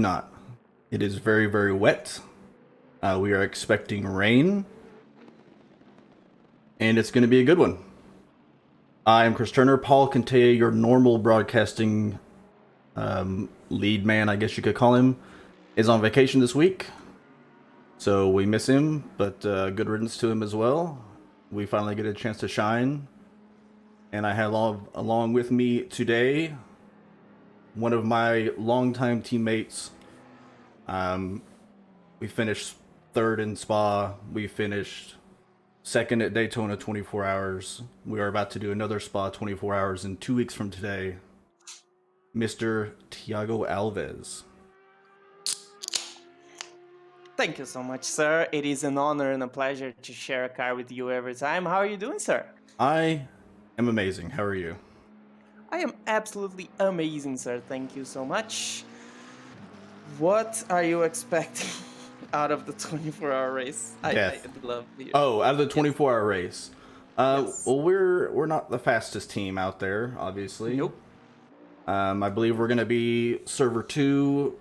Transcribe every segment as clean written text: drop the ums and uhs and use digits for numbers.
Not. It is very, very wet. We are expecting rain, and it's going to be a good one. I am Chris Turner. Paul Cantaya, your normal broadcasting lead man, I guess you could call him, is on vacation this week. So we miss him, but good riddance to him as well. We finally get a chance to shine. And I have along with me today one of my longtime teammates. We finished third in Spa. We finished second at Daytona 24 hours. We are about to do another Spa 24 hours in 2 weeks from today. Mr. Tiago Alves. Thank you so much, sir. It is an honor and a pleasure to share a car with you every time. How are you doing, sir? I am amazing. How are you? I am absolutely amazing, sir. Thank you so much. What are you expecting out of the 24-hour race? Death. I'd love to hear. Oh, out of the 24-hour race. Yes. Well, we're not the fastest team out there, obviously. Nope. I believe we're going to be server 2,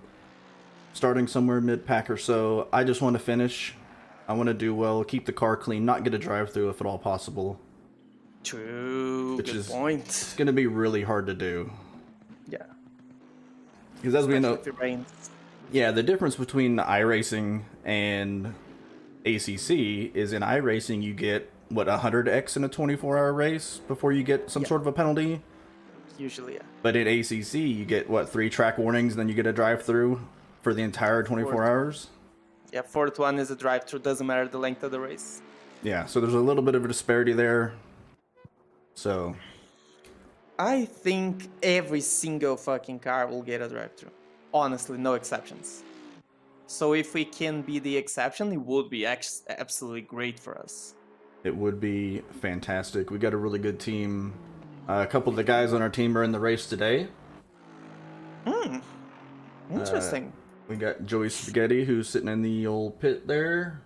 starting somewhere mid-pack or so. I just want to finish. I want to do well, keep the car clean, not get a drive-through if at all possible. True. Which Good is point. It's going to be really hard to do. Yeah. Because as we know, Especially if it rains. yeah, the difference between iRacing and ACC is in iRacing you get, what, 100x in a 24-hour race before you get some sort of a penalty? Usually, yeah. But in ACC, you get, what, 3 track warnings, and then you get a drive-through for the entire 24 hours? Yeah, fourth one is a drive-through. Doesn't matter the length of the race. Yeah, so there's a little bit of a disparity there. So, I think every single fucking car will get a drive-through. Honestly, no exceptions. So if we can be the exception, it would be absolutely great for us. it would be fantastic. We got a really good team. A couple of the guys on our team are in the race today. Interesting. We got Joey Spaghetti, who's sitting in the old pit there.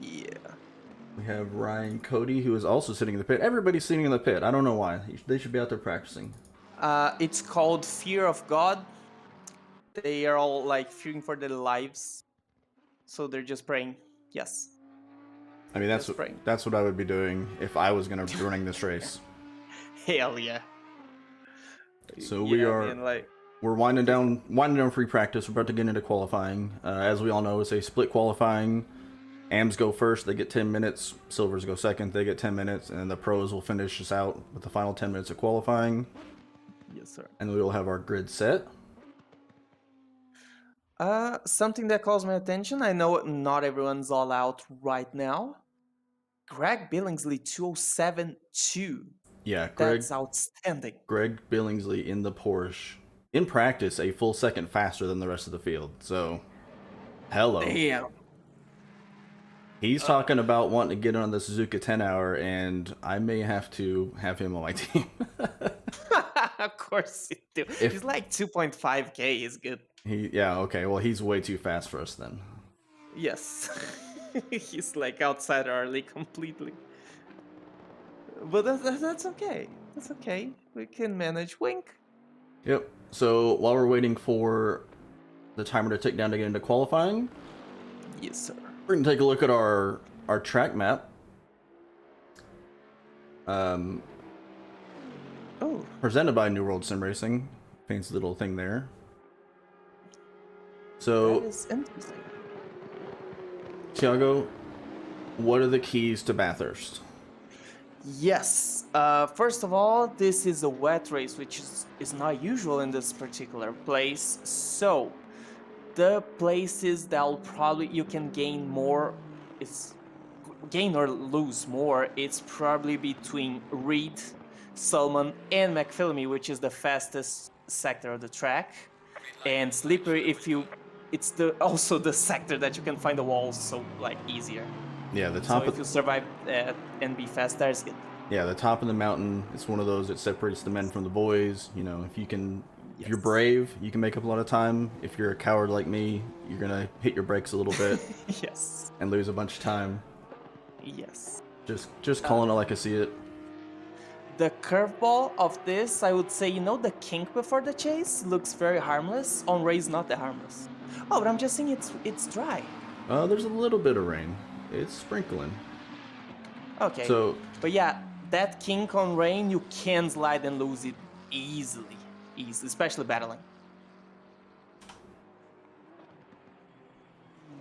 Yeah. We have Ryan Cody, who is also sitting in the pit. Everybody's sitting in the pit. I don't know why. They should be out there practicing. It's called Fear of God. They are all like fearing for their lives. So they're just praying. Yes. I mean, that's what I would be doing if I was going to be running this race. Hell yeah. So yeah, we're winding down free practice. We're about to get into qualifying. As we all know, it's a split qualifying. AMs go first, they get 10 minutes. Silvers go second, they get 10 minutes. And then the pros will finish us out with the final 10 minutes of qualifying. Yes, sir. And we will have our grid set. Something that calls my attention. I know not everyone's all out right now. Greg Billingsley 207.2. Yeah, That's outstanding. Greg Billingsley in the Porsche. In practice, a full second faster than the rest of the field. So, hello. Damn. He's talking about wanting to get on the Suzuka 10-hour, and I may have to have him on my team. Of course you do. He's like 2.5k. He's good. Yeah, okay. Well, he's way too fast for us then. Yes. He's like outside our league completely. But that's okay. That's okay. We can manage. Wink. Yep. So while we're waiting for the timer to tick down to get into qualifying, Yes, sir. we're gonna take a look at our track map. Presented by New World Sim Racing. Fancy little thing there. So, That is interesting. Tiago, what are the keys to Bathurst? Yes. First of all, this is a wet race, which is not usual in this particular place. So, the places that you can gain more, gain or lose more. It's probably between Reed, Sulman, and McPhillamy, which is the fastest sector of the track, and Slippery. It's also the sector that you can find the walls so like easier. Yeah, the top. So if you survive and be fast, there's good. Yeah, the top of the mountain. It's one of those that separates the men from the boys. You know, if you're brave, you can make up a lot of time. If you're a coward like me, you're gonna hit your brakes a little bit. Yes. And lose a bunch of time. Yes. Just calling it like I see it. The curveball of this, I would say, the kink before the chase looks very harmless. On race, not that harmless. Oh, but I'm just saying it's dry. There's a little bit of rain. It's sprinkling. Okay, So, but yeah, that kink on rain, you can slide and lose it easily, especially battling.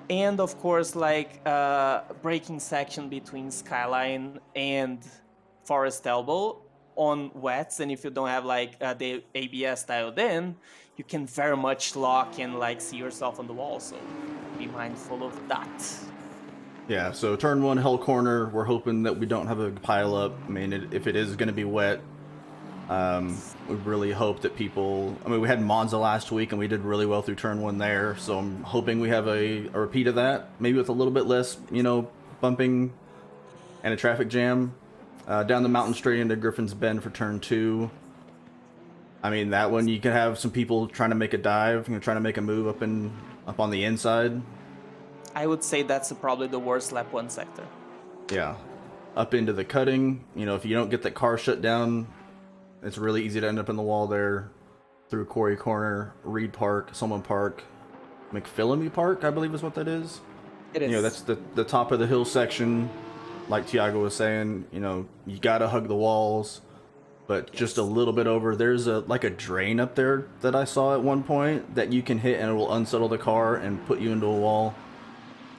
And of course, like braking section between Skyline and Forest Elbow on wets, and if you don't have like the ABS dialed in, you can very much lock and like see yourself on the wall. So be mindful of that. yeah, so turn one, hell corner. We're hoping that we don't have a pile up. I mean, if it is going to be wet, we really hope that people. I mean, we had Monza last week and we did really well through turn one there. So I'm hoping we have a repeat of that, maybe with a little bit less, bumping and a traffic jam. Down the mountain straight into Griffin's Bend for turn two. I mean, that one you can have some people trying to make a dive, trying to make a move up on the inside. I would say that's probably the worst lap one sector. Yeah, up into the cutting. If you don't get that car shut down, it's really easy to end up in the wall there. Through Quarry Corner, Reed Park, Solomon Park, McPhillamy Park, I believe is what that is. It is. That's the top of the hill section. Like Tiago was saying, you gotta hug the walls, but just a little bit over. There's a drain up there that I saw at one point that you can hit and it will unsettle the car and put you into a wall.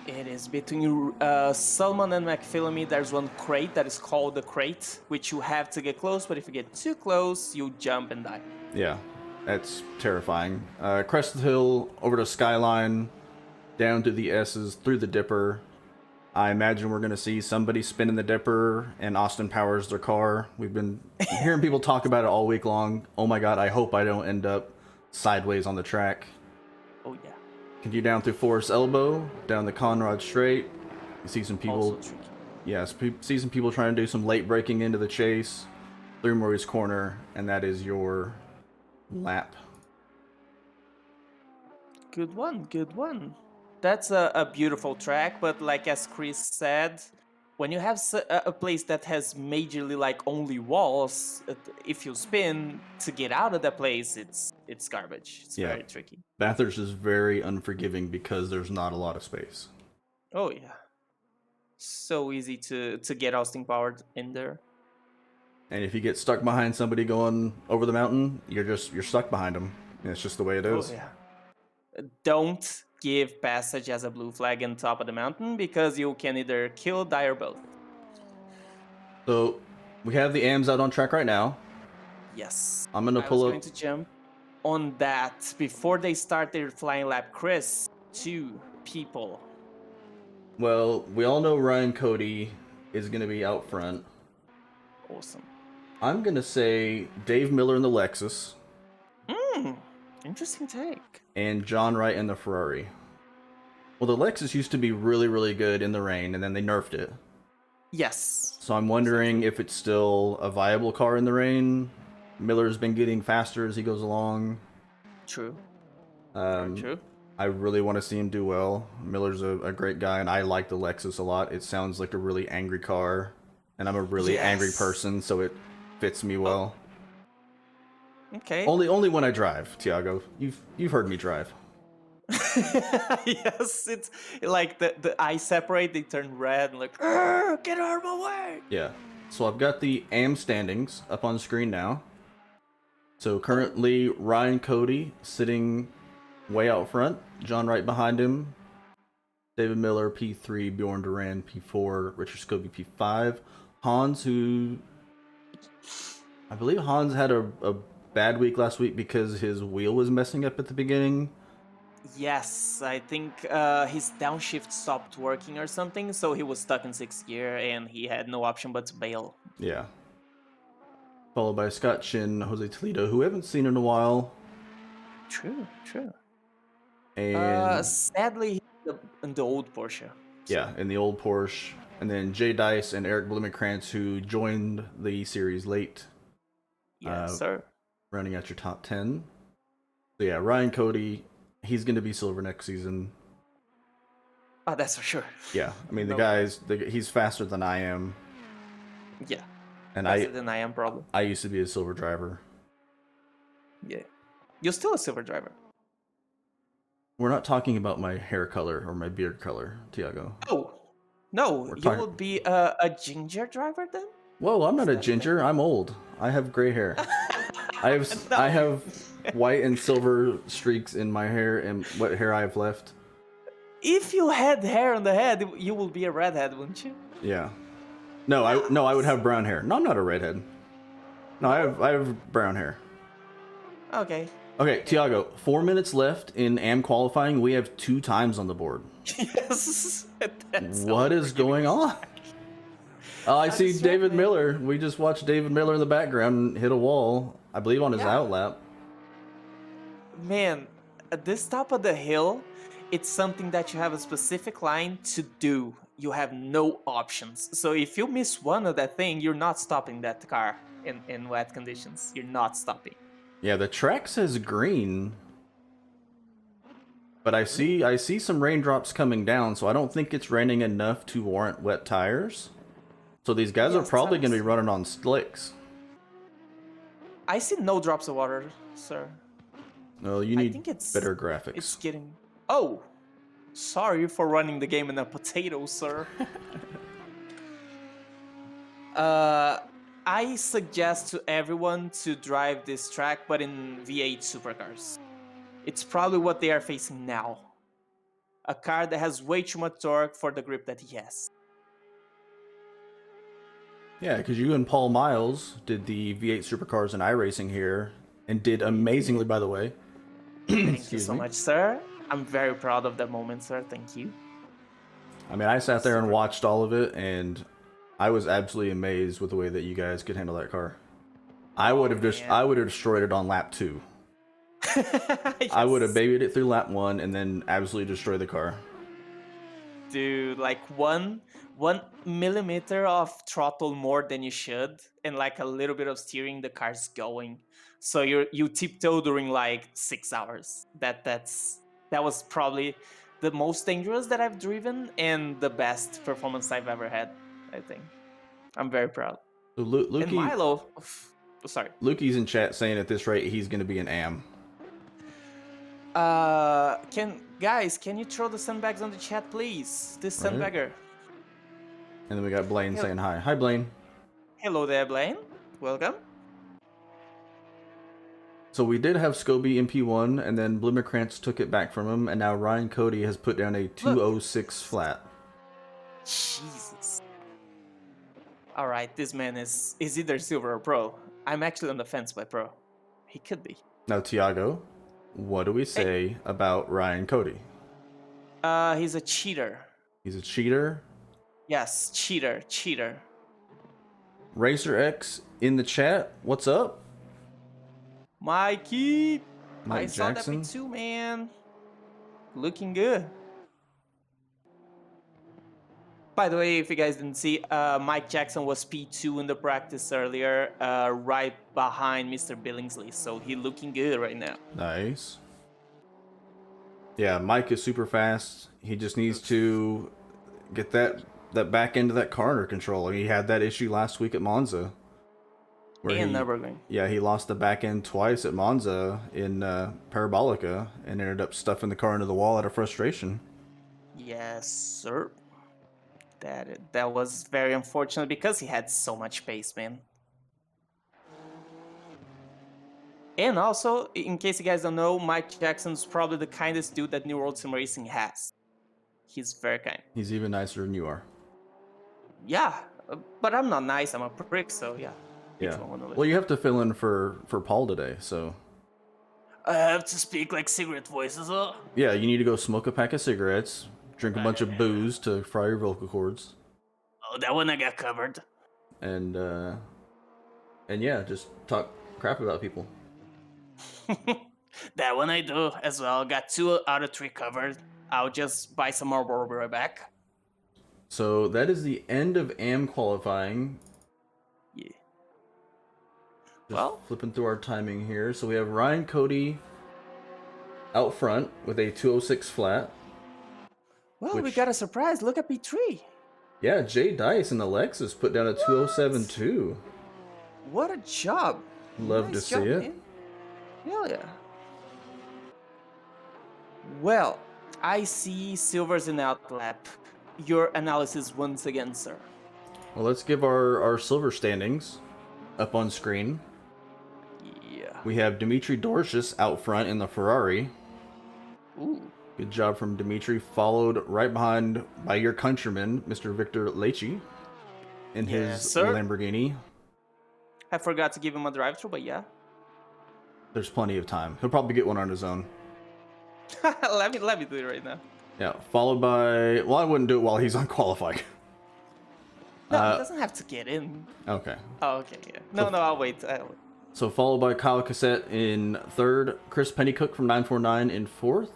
It is between Salmon and McPhillamy. There's one crate that is called the crate, which you have to get close, but if you get too close, you jump and die. Yeah, that's terrifying. Crest of the hill, over to Skyline, down to the S's, through the Dipper. I imagine we're going to see somebody spinning the Dipper and Austin powers their car. We've been hearing people talk about it all week long. Oh my god, I hope I don't end up sideways on the track. Oh yeah. Continue down through Forest Elbow, down the Conrad Straight. You see some people. Also tricky. Yes, see some people trying to do some late braking into the chase through Murray's Corner, and that is your lap. Good one, good one. That's a beautiful track, but like as Chris said, when you have a place that has majorly like only walls, if you spin to get out of that place, it's garbage. It's very tricky. Bathurst is very unforgiving because there's not a lot of space. Oh yeah, so easy to get Austin powered in there. And if you get stuck behind somebody going over the mountain, you're stuck behind them. And it's just the way it is. Oh yeah. Don't give passage as a blue flag on top of the mountain because you can either kill, die, or both. So we have the AMs out on track right now. Yes. I'm gonna pull up. I was going to jump on that before they start their flying lap. Chris, 2 people. Well, we all know Ryan Cody is gonna be out front. Awesome. I'm gonna say Dave Miller in the Lexus. Interesting take. And John Wright in the Ferrari. Well, the Lexus used to be really, really good in the rain, and then they nerfed it. Yes. So I'm wondering if it's still a viable car in the rain. Miller's been getting faster as he goes along. True. True. I really want to see him do well. Miller's a great guy, and I like the Lexus a lot. It sounds like a really angry car, and I'm a really angry person, so it fits me well. Okay. Only when I drive, Tiago. You've heard me drive. Yes, it's like the eyes separate, they turn red, and like, get out of my way. Yeah. So I've got the AM standings up on screen now. So currently Ryan Cody sitting way out front, John Wright behind him, David Miller P3, Bjorn Duran P4, Richard Scobie P5, Hans, who I believe Hans had a bad week last week because his wheel was messing up at the beginning. Yes, I think his downshift stopped working or something, so he was stuck in 6th gear and he had no option but to bail. Yeah. Followed by Scott Chin, Jose Toledo, who we haven't seen in a while. True. And sadly, in the old Porsche. Yeah, in the old Porsche. And then Jay Dice and Eric Blumenkrantz, who joined the series late. Yes, sir. Running at your top 10. So yeah, Ryan Cody, he's going to be silver next season. Oh, that's for sure. Yeah, I mean, he's faster than I am. Yeah. And faster than I am, probably. I used to be a silver driver. Yeah. You're still a silver driver. We're not talking about my hair color or my beard color, Tiago. Oh, no, We're you talking... would be a ginger driver then? Whoa, I'm not a that ginger. I'm old. I have gray hair. I No. have white and silver streaks in my hair and what hair I have left. If you had hair on the head, you would be a redhead, wouldn't you? Yeah. No, I would have brown hair. No, I'm not a redhead. No, I have brown hair. Okay. Okay, Tiago, 4 minutes left in AM qualifying. We have 2 times on the board. Yes. What is going on? Oh, I see David Miller. We just watched David Miller in the background hit a wall, I believe on his outlap. Man, at this top of the hill, it's something that you have a specific line to do. You have no options. So if you miss one of that thing, you're not stopping that car in wet conditions. You're not stopping. Yeah, the track says green, but I see some raindrops coming down, so I don't think it's raining enough to warrant wet tires. So these guys are probably going to be running on slicks. I see no drops of water, sir. No, you need better graphics. It's getting... Oh! Sorry for running the game in a potato, sir. I suggest to everyone to drive this track, but in V8 supercars. It's probably what they are facing now. A car that has way too much torque for the grip that he has. Yeah, because you and Paul Miles did the V8 supercars in iRacing here, and did amazingly, by the way. Thank you so much, sir. I'm very proud of that moment, sir. Thank you. I mean, I sat there and watched all of it, and I was absolutely amazed with the way that you guys could handle that car. I would have destroyed it on lap 2. Yes. I would have babied it through lap 1 and then absolutely destroyed the car. Dude, like 1 millimeter of throttle more than you should, and like a little bit of steering, the car's going. So you tiptoe during like 6 hours. That was probably the most dangerous that I've driven and the best performance I've ever had, I think. I'm very proud. So Lukey, and Milo, sorry. Lukey's in chat saying at this rate he's going to be an AM. Can you throw the sandbags on the chat, please? This sandbagger. And then we got Blaine saying hi. Hi, Blaine. Hello there, Blaine. Welcome. So we did have Scobie in P1, and then Blumenkrantz took it back from him, and now Ryan Cody has put down a 206 flat. Jesus. All right, this man is either silver or pro. I'm actually on the fence by pro. He could be. Now, Tiago, what do we say about Ryan Cody? He's a cheater. He's a cheater? Yes, cheater. Racer X in the chat, what's up? Mikey! Mike I Jackson. saw that too, man. Looking good. By the way, if you guys didn't see, Mike Jackson was P2 in the practice earlier, right behind Mr. Billingsley. So he looking good right now. Nice. Yeah, Mike is super fast. He just needs to get that back end of that car under control. He had that issue last week at Monza. And Nürburgring. Yeah, he lost the back end twice at Monza in Parabolica and ended up stuffing the car into the wall out of frustration. Yes, sir. That was very unfortunate because he had so much pace, man. And also, in case you guys don't know, Mike Jackson's probably the kindest dude that New World Sim Racing has. He's very kind. He's even nicer than you are. Yeah, but I'm not nice. I'm a prick, so yeah. Yeah. Well, you have to fill in for Paul today, so. I have to speak like cigarette voices, huh? Yeah, you need to go smoke a pack of cigarettes, drink a bunch of booze to fry your vocal cords. Oh, that one I got covered. And yeah, just talk crap about people. That one I do as well. Got 2 out of 3 covered. I'll just buy some more. We'll be right back. So that is the end of AM qualifying. Yeah. Just flipping through our timing here. So we have Ryan Cody out front with a 206 flat. Well, we got a surprise. Look at P3. Yeah, Jay Dice in the Lexus put down a 207 too. What a job! Love to Nice see job, it. man. Hell yeah. Well, I see silvers in outlap. Your analysis once again, sir. Well, let's give our silver standings up on screen. Yeah. We have Dimitri Dorsius out front in the Ferrari. Ooh. Good job from Dimitri, followed right behind by your countryman, Mr. Victor Lecce, in Yes, his sir. Lamborghini. I forgot to give him a drive-through, but yeah. There's plenty of time. He'll probably get one on his own. let me do it right now. Yeah, followed by... Well, I wouldn't do it while he's unqualified. No, he doesn't have to get in. Okay. Oh, okay, yeah. No, I'll wait. So followed by Kyle Cassette in third, Chris Pennycook from 949 in fourth,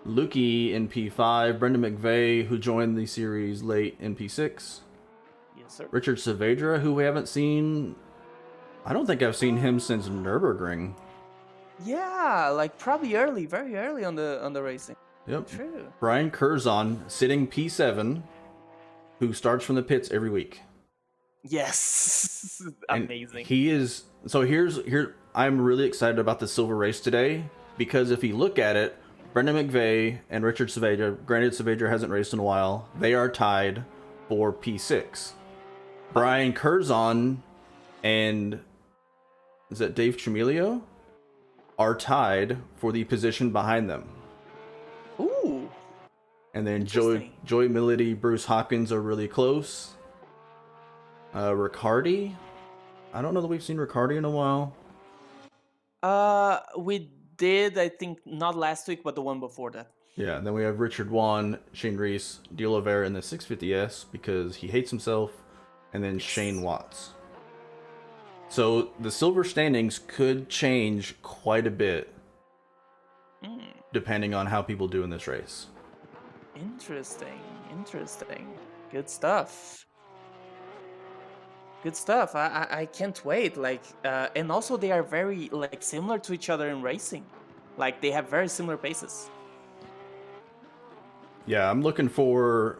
Lukey in P5, Brendan McVeigh, who joined the series late in P6, Yes, sir. Richard Saavedra, who we haven't seen... I don't think I've seen him since Nürburgring. Yeah, like probably early, very early on the racing. Yep. True. Brian Curzon, sitting P7, who starts from the pits every week. Yes. And Amazing. he is... So here I'm really excited about the silver race today, because if you look at it, Brendan McVeigh and Richard Saavedra, granted Saavedra hasn't raced in a while, they are tied for P6. Brian Curzon and... Is that Dave Tremilio? Are tied for the position behind them. Ooh. And then Joey Millity, Bruce Hopkins are really close. Riccardi? I don't know that we've seen Riccardi in a while. We did, I think, not last week, but the one before that. Yeah, then we have Richard Wan, Shane Reese, De Oliveira in the 650S because he hates himself, and then Shane Watts. So the silver standings could change quite a bit depending on how people do in this race. Interesting. Good stuff. I can't wait. Like, and also they are very like similar to each other in racing. Like they have very similar paces. Yeah, I'm looking for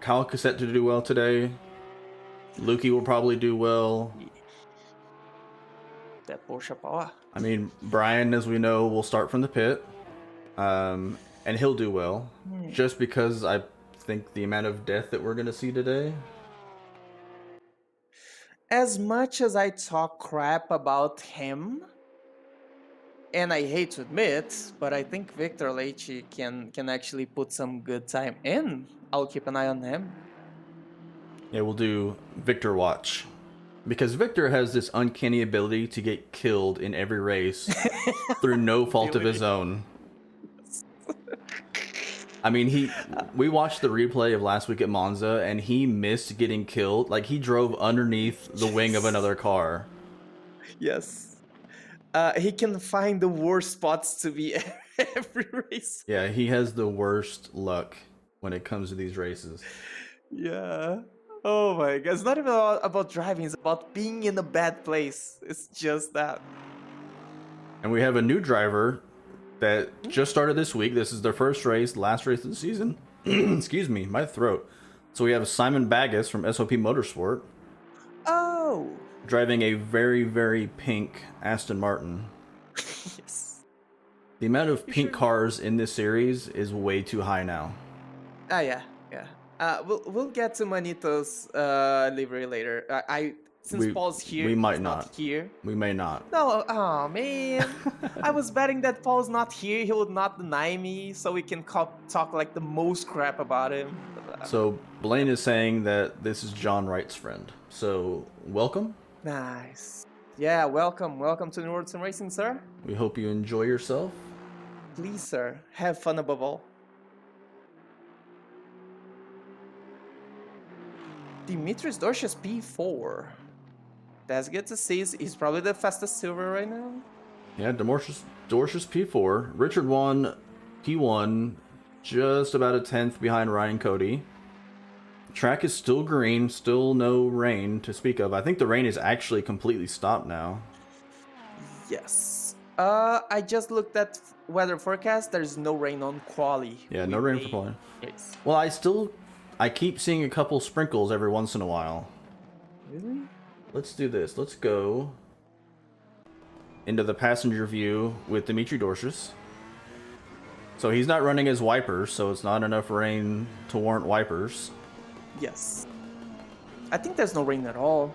Kyle Cassette to do well today. Lukey will probably do well. That Porsche power. I mean, Brian, as we know, will start from the pit. And he'll do well. Just because I think the amount of death that we're going to see today. As much as I talk crap about him, and I hate to admit, but I think Victor Lecce can actually put some good time in. I'll keep an eye on him. Yeah, we'll do Victor Watch. Because Victor has this uncanny ability to get killed in every race through no fault of his own. I mean, we watched the replay of last week at Monza, and he missed getting killed. Like, he drove underneath the wing of another car. Yes. He can find the worst spots to be every race. Yeah, he has the worst luck when it comes to these races. Yeah. Oh my god. It's not even about driving, it's about being in a bad place. It's just that. And we have a new driver that just started this week. This is their first race, last race of the season. Excuse me, my throat. So we have Simon Baggas from SOP Motorsport. Oh. Driving a very, very pink Aston Martin. Yes. The amount of pink cars in this series is way too high now. Ah, yeah. We'll get to Manito's livery later. Since Paul's here, we might he's not here. We may not. No, oh man. I was betting that Paul's not here. He would not deny me, so we can talk like the most crap about him. So Blaine is saying that this is John Wright's friend. So welcome. Nice. Yeah, welcome to New World Sim Racing, sir. We hope you enjoy yourself. Please, sir, have fun above all. Dimitris Dorsius P4. That's good to see. He's probably the fastest silver right now. Yeah, Dorsius P4. Richard won P1, just about a 10th behind Ryan Cody. Track is still green, still no rain to speak of. I think the rain is actually completely stopped now. Yes. I just looked at weather forecast. There's no rain on quali. Yeah, no rain for quali. Yes. Well, I keep seeing a couple sprinkles every once in a while. Really? let's do this. Let's go into the passenger view with Dimitri Dorsius. So he's not running his wipers, so it's not enough rain to warrant wipers. Yes. I think there's no rain at all.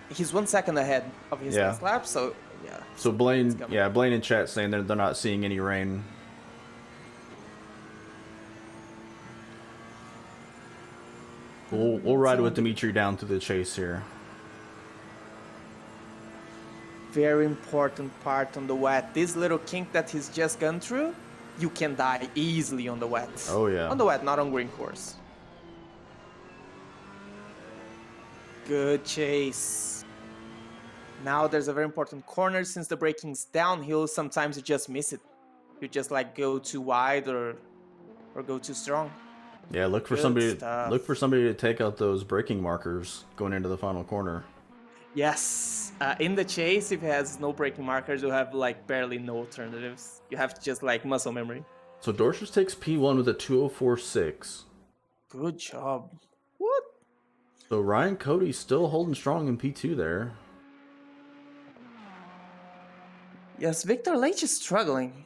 He's 1 second ahead of his Yeah. last lap, so yeah. So Blaine, Blaine in chat saying they're not seeing any rain. We'll ride with Dimitri down to the chase here. Very important part on the wet. This little kink that he's just gone through, you can die easily on the wet. Oh yeah. On the wet, not on green course. Good chase. Now there's a very important corner. Since the braking's downhill, sometimes you just miss it. You just like go too wide or go too strong. Yeah, look for somebody to take out those braking markers going into the final corner. Yes, in the chase, if it has no braking markers, you have like barely no alternatives. You have to just like muscle memory. So Dorsius takes P1 with a 2:04.6. Good job. What? So Ryan Cody's still holding strong in P2 there. Yes, Victor Leite is struggling.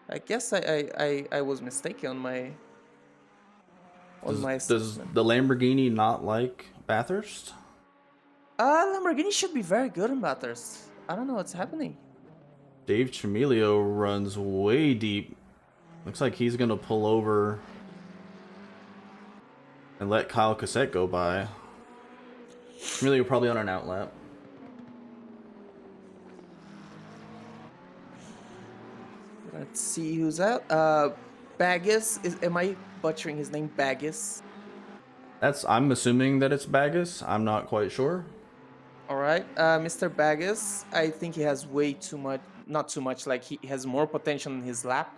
I guess I was mistaken on my Does the Lamborghini not like Bathurst? Lamborghini should be very good in Bathurst. I don't know what's happening. Dave Chimilio runs way deep. Looks like he's gonna pull over and let Kyle Cassette go by. Chimilio probably on an outlap. Let's see who's out. Baggis. Am I butchering his name? Baggis. I'm assuming that it's Baggis. I'm not quite sure. All right, Mr. Baggis. I think he has way too much. Not too much. Like he has more potential in his lap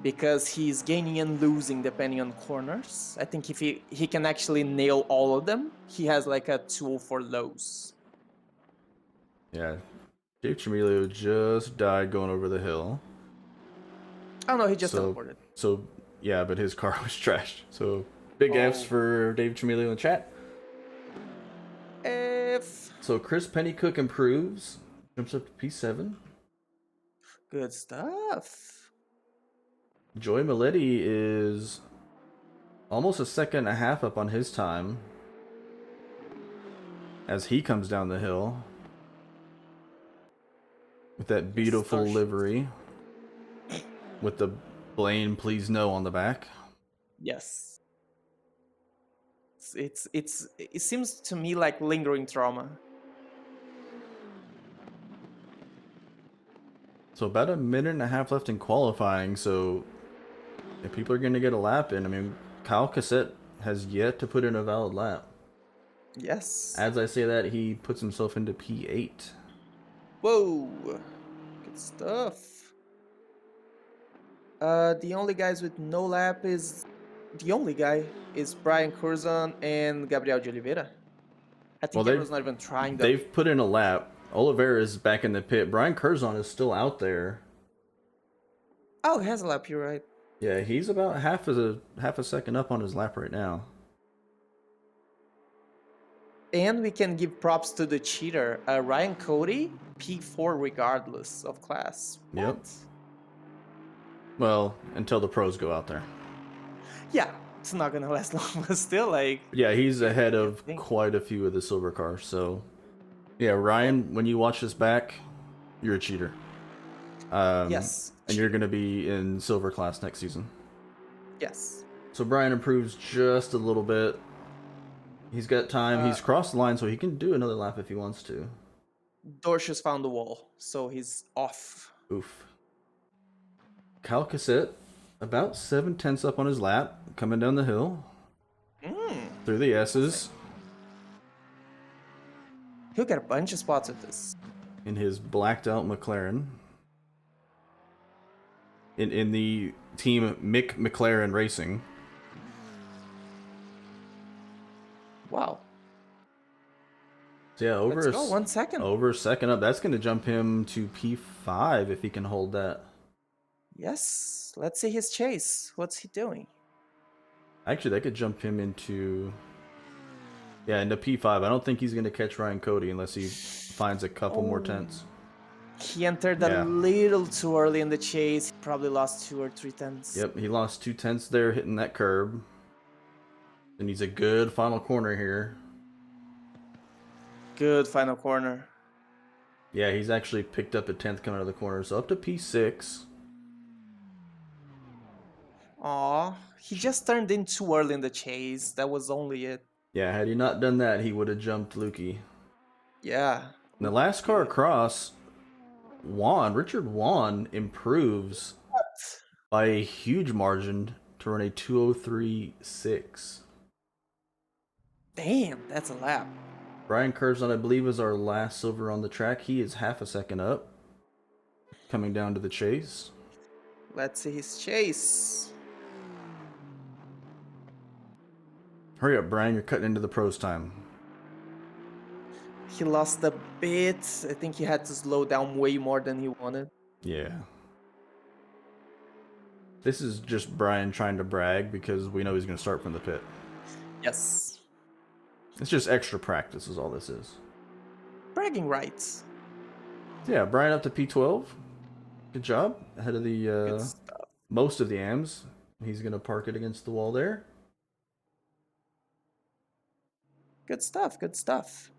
because he's gaining and losing depending on corners. I think if he can actually nail all of them, he has like a tool for lows. Yeah, Dave Chimilio just died going over the hill. Oh no, he just teleported. So yeah, but his car was trashed. So big F's for Dave Chimilio in chat. F. So Chris Pennycook improves, jumps up to P7. Good stuff. Joey Maletti is almost a second and a half up on his time as he comes down the hill with that beautiful livery with the Blaine please no on the back. Yes. It seems to me like lingering trauma. So about a minute and a half left in qualifying, so if people are going to get a lap in, I mean, Kyle Cassette has yet to put in a valid lap. Yes. As I say that, he puts himself into P8. Whoa. Good stuff. The only guys with no lap is... The only guy is Brian Curzon and Gabriel de Oliveira. I think Gabriel's not even trying them. They've put in a lap. Oliveira is back in the pit. Brian Curzon is still out there. Oh, he has a lap, you're right. Yeah, he's about half a second up on his lap right now. And we can give props to the cheater. Ryan Cody, P4 regardless of class. What? Yep. Well, until the pros go out there. Yeah, it's not gonna last long, but still, like... Yeah, he's ahead of quite a few of the silver cars, so... Yeah, Ryan, when you watch this back, you're a cheater. Yes. And you're going to be in silver class next season. Yes. So Brian improves just a little bit. He's got time. He's crossed the line, so he can do another lap if he wants to. Dorsius found the wall, so he's off. Oof. Kyle Cassette, about 7/10 up on his lap, coming down the hill. Through the S's. He'll get a bunch of spots at this. In his blacked out McLaren. In the team Mick McLaren Racing. Wow. So yeah, Let's go, 1 second. Over a second up. That's going to jump him to P5 if he can hold that. Yes. Let's see his chase. What's he doing? Actually, that could jump him into Yeah, into P5. I don't think he's going to catch Ryan Cody unless he finds a couple more Oh, tenths. he entered a Yeah. little too early in the chase. He probably lost 2 or 3 tenths. Yep, he lost 2 tenths there hitting that curb. And he's a good final corner here. Good final corner. Yeah, he's actually picked up a tenth coming out of the corner. So up to P6. Aw, he just turned in too early in the chase. That was only it. Yeah, had he not done that, he would have jumped Lukey. Yeah. And the last car across, Richard Wan improves by a huge margin to run a 2:03.6. Damn, that's a lap. Brian Curzon, I believe, is our last silver on the track. He is half a second up. Coming down to the chase. Let's see his chase. Hurry up, Brian. You're cutting into the pros time. He lost a bit. I think he had to slow down way more than he wanted. Yeah. This is just Brian trying to brag because we know he's going to start from the pit. Yes. It's just extra practice is all this is. Bragging rights. Yeah, Brian up to P12. Good job. Ahead of the Good stuff. most of the AMs. He's going to park it against the wall there. Good stuff. Good stuff.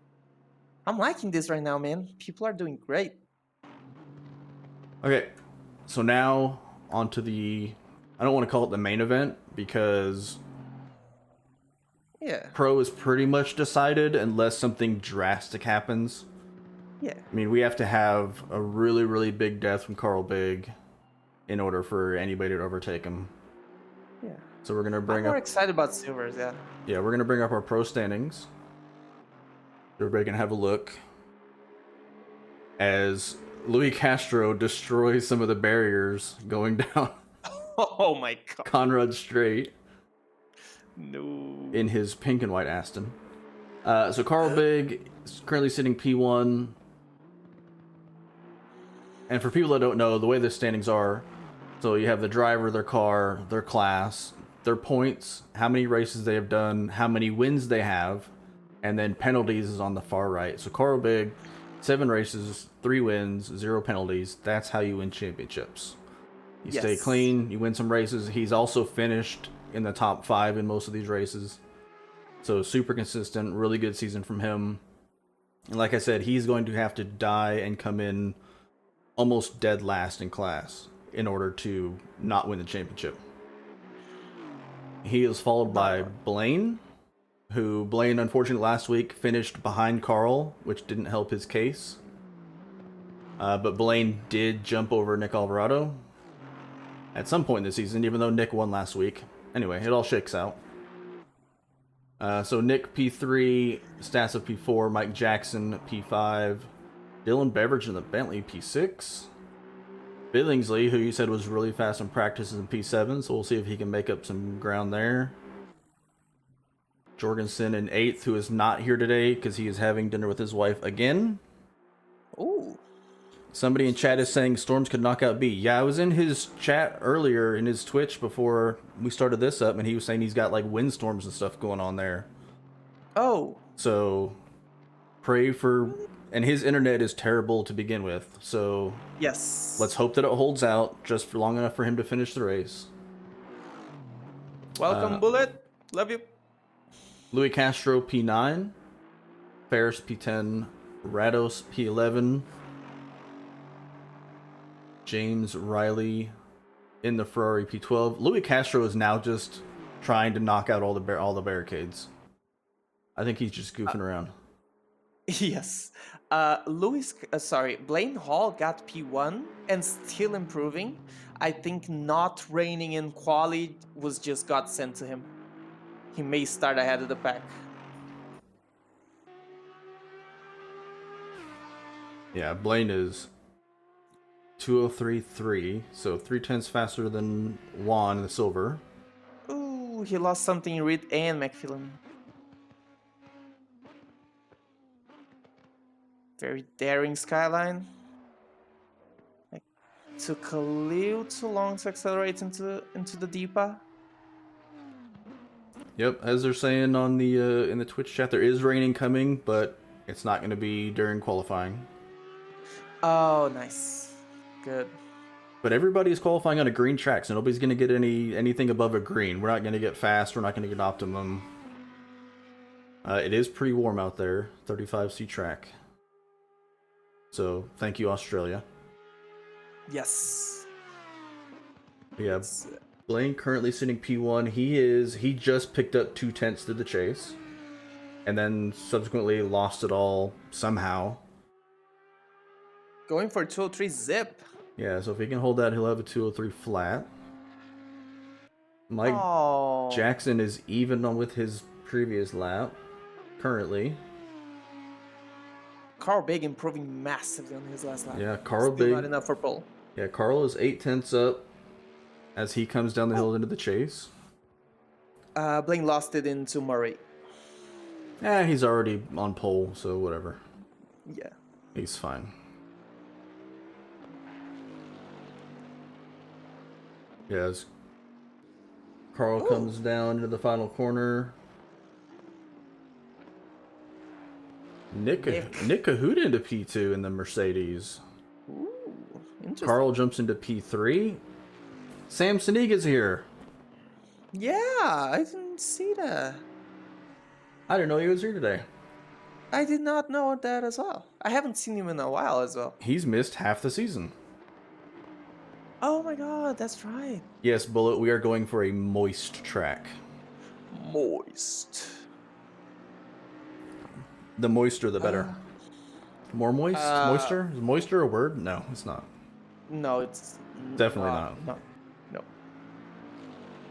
I'm liking this right now, man. People are doing great. Okay, so now onto the... I don't want to call it the main event because Yeah. Pro is pretty much decided unless something drastic happens. Yeah. I mean, we have to have a really, really big death from Carl Big in order for anybody to overtake him. Yeah. So we're gonna bring I'm more up... excited about silvers, yeah. Yeah, we're gonna bring up our pro standings. Everybody can have a look as Louis Castro destroys some of the barriers going down Oh my god. Conrad Strait No. in his pink and white Aston. So Carl Big is currently sitting P1. And for people that don't know, the way the standings are, so you have the driver, their car, their class, their points, how many races they have done, how many wins they have, and then penalties is on the far right. So Carl Big, 7 races, 3 wins, 0 penalties. That's how you win championships. You stay Yes. clean, you win some races. He's also finished in the top 5 in most of these races. So super consistent, really good season from him. And like I said, he's going to have to die and come in almost dead last in class in order to not win the championship. He is followed by Blaine, who Blaine unfortunately last week finished behind Carl, which didn't help his case. But Blaine did jump over Nick Alvarado at some point this season, even though Nick won last week. Anyway, it all shakes out. So Nick P3, Stassa P4, Mike Jackson P5, Dylan Beveridge in the Bentley P6, Billingsley, who you said was really fast in practice, in P7, so we'll see if he can make up some ground there. Jorgensen in 8th, who is not here today because he is having dinner with his wife again. Ooh. Somebody in chat is saying Storms could knock out B. Yeah, I was in his chat earlier in his Twitch before we started this up, and he was saying he's got like windstorms and stuff going on there. Oh. So pray for... And his internet is terrible to begin with, so Yes. let's hope that it holds out just for long enough for him to finish the race. Welcome, Bullet. Love you. Louis Castro P9, Ferris P10, Rados P11, James Riley in the Ferrari P12. Louis Castro is now just trying to knock out all the barricades. I think he's just goofing around. Yes. Blaine Hall got P1 and still improving. I think not reigning in quali was just got sent to him. He may start ahead of the pack. Yeah, Blaine is 2:03.3, so 3/10 faster than Juan in the silver. Ooh, he lost something in Reed and McPhillan. Very daring skyline. Like, took a little too long to accelerate into the Deepa. Yep, as they're saying on the in the Twitch chat, there is raining coming, but it's not going to be during qualifying. Oh, nice. Good. But everybody is qualifying on a green track, so nobody's going to get anything above a green. We're not going to get fast. We're not going to get optimum. It is pretty warm out there, 35C track. So thank you, Australia. Yes. Yeah, Blaine currently sitting P1. He just picked up 2/10 to the chase, and then subsequently lost it all somehow. Going for 203 zip. Yeah, so if he can hold that, he'll have a 203 flat. Mike Jackson is even on with his previous lap, currently. Carl Big improving massively on his last lap. Yeah, Carl Still Big. not enough for pole. Yeah, Carl is 8/10 up as he comes down the hill into the chase. Blaine lost it into Murray. Yeah, he's already on pole, so whatever. Yeah. He's fine. Yeah, as Carl comes down into the final corner. Nick Cahoot into P2 in the Mercedes. Ooh, interesting. Carl jumps into P3. Sam Saniga's here. Yeah, I didn't see that. I didn't know he was here today. I did not know that as well. I haven't seen him in a while as well. He's missed half the season. Oh my god, that's right. Yes, Bullet, we are going for a moist track. Moist. The moister, the better. More moist? Moister? Is moisture a word? No, it's not. No, it's... Definitely not. No.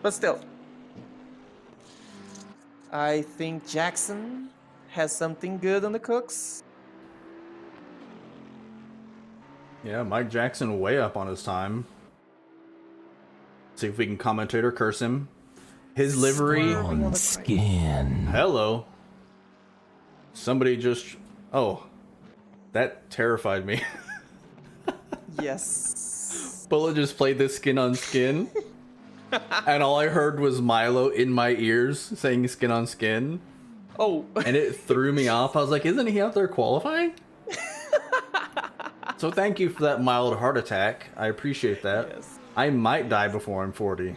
But still. I think Jackson has something good on the cooks. Yeah, Mike Jackson way up on his time. See if we can commentate or curse him. His livery... On skin. Hello. Somebody just... Oh. That terrified me. Yes. Bullet just played this skin on skin. And all I heard was Milo in my ears saying skin on skin. Oh. And it threw me off. I was like, isn't he out there qualifying? So thank you for that mild heart attack. I appreciate that. Yes. I might die before I'm 40.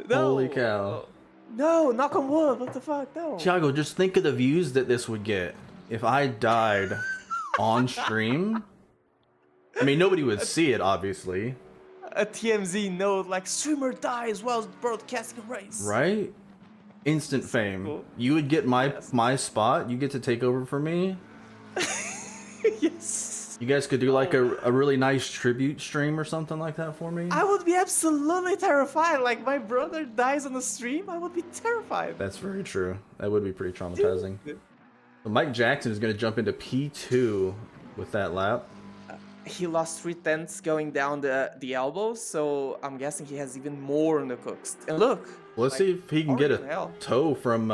No. Holy cow. No, knock on wood. What the fuck? No. Thiago, just think of the views that this would get if I died on stream. I mean, nobody would see it, obviously. A TMZ note like streamer dies while broadcasting a race. Right? Instant fame. Cool. You would get my spot. You get to take over for me. Yes. You guys could do like a really nice tribute stream or something like that for me. I would be absolutely terrified. Like, my brother dies on the stream, I would be terrified. That's very true. That would be pretty traumatizing. So Mike Jackson is going to jump into P2 with that lap. He lost 3/10 going down the elbows, so I'm guessing he has even more on the cooks. And look. Let's see if he can get holy a hell. toe from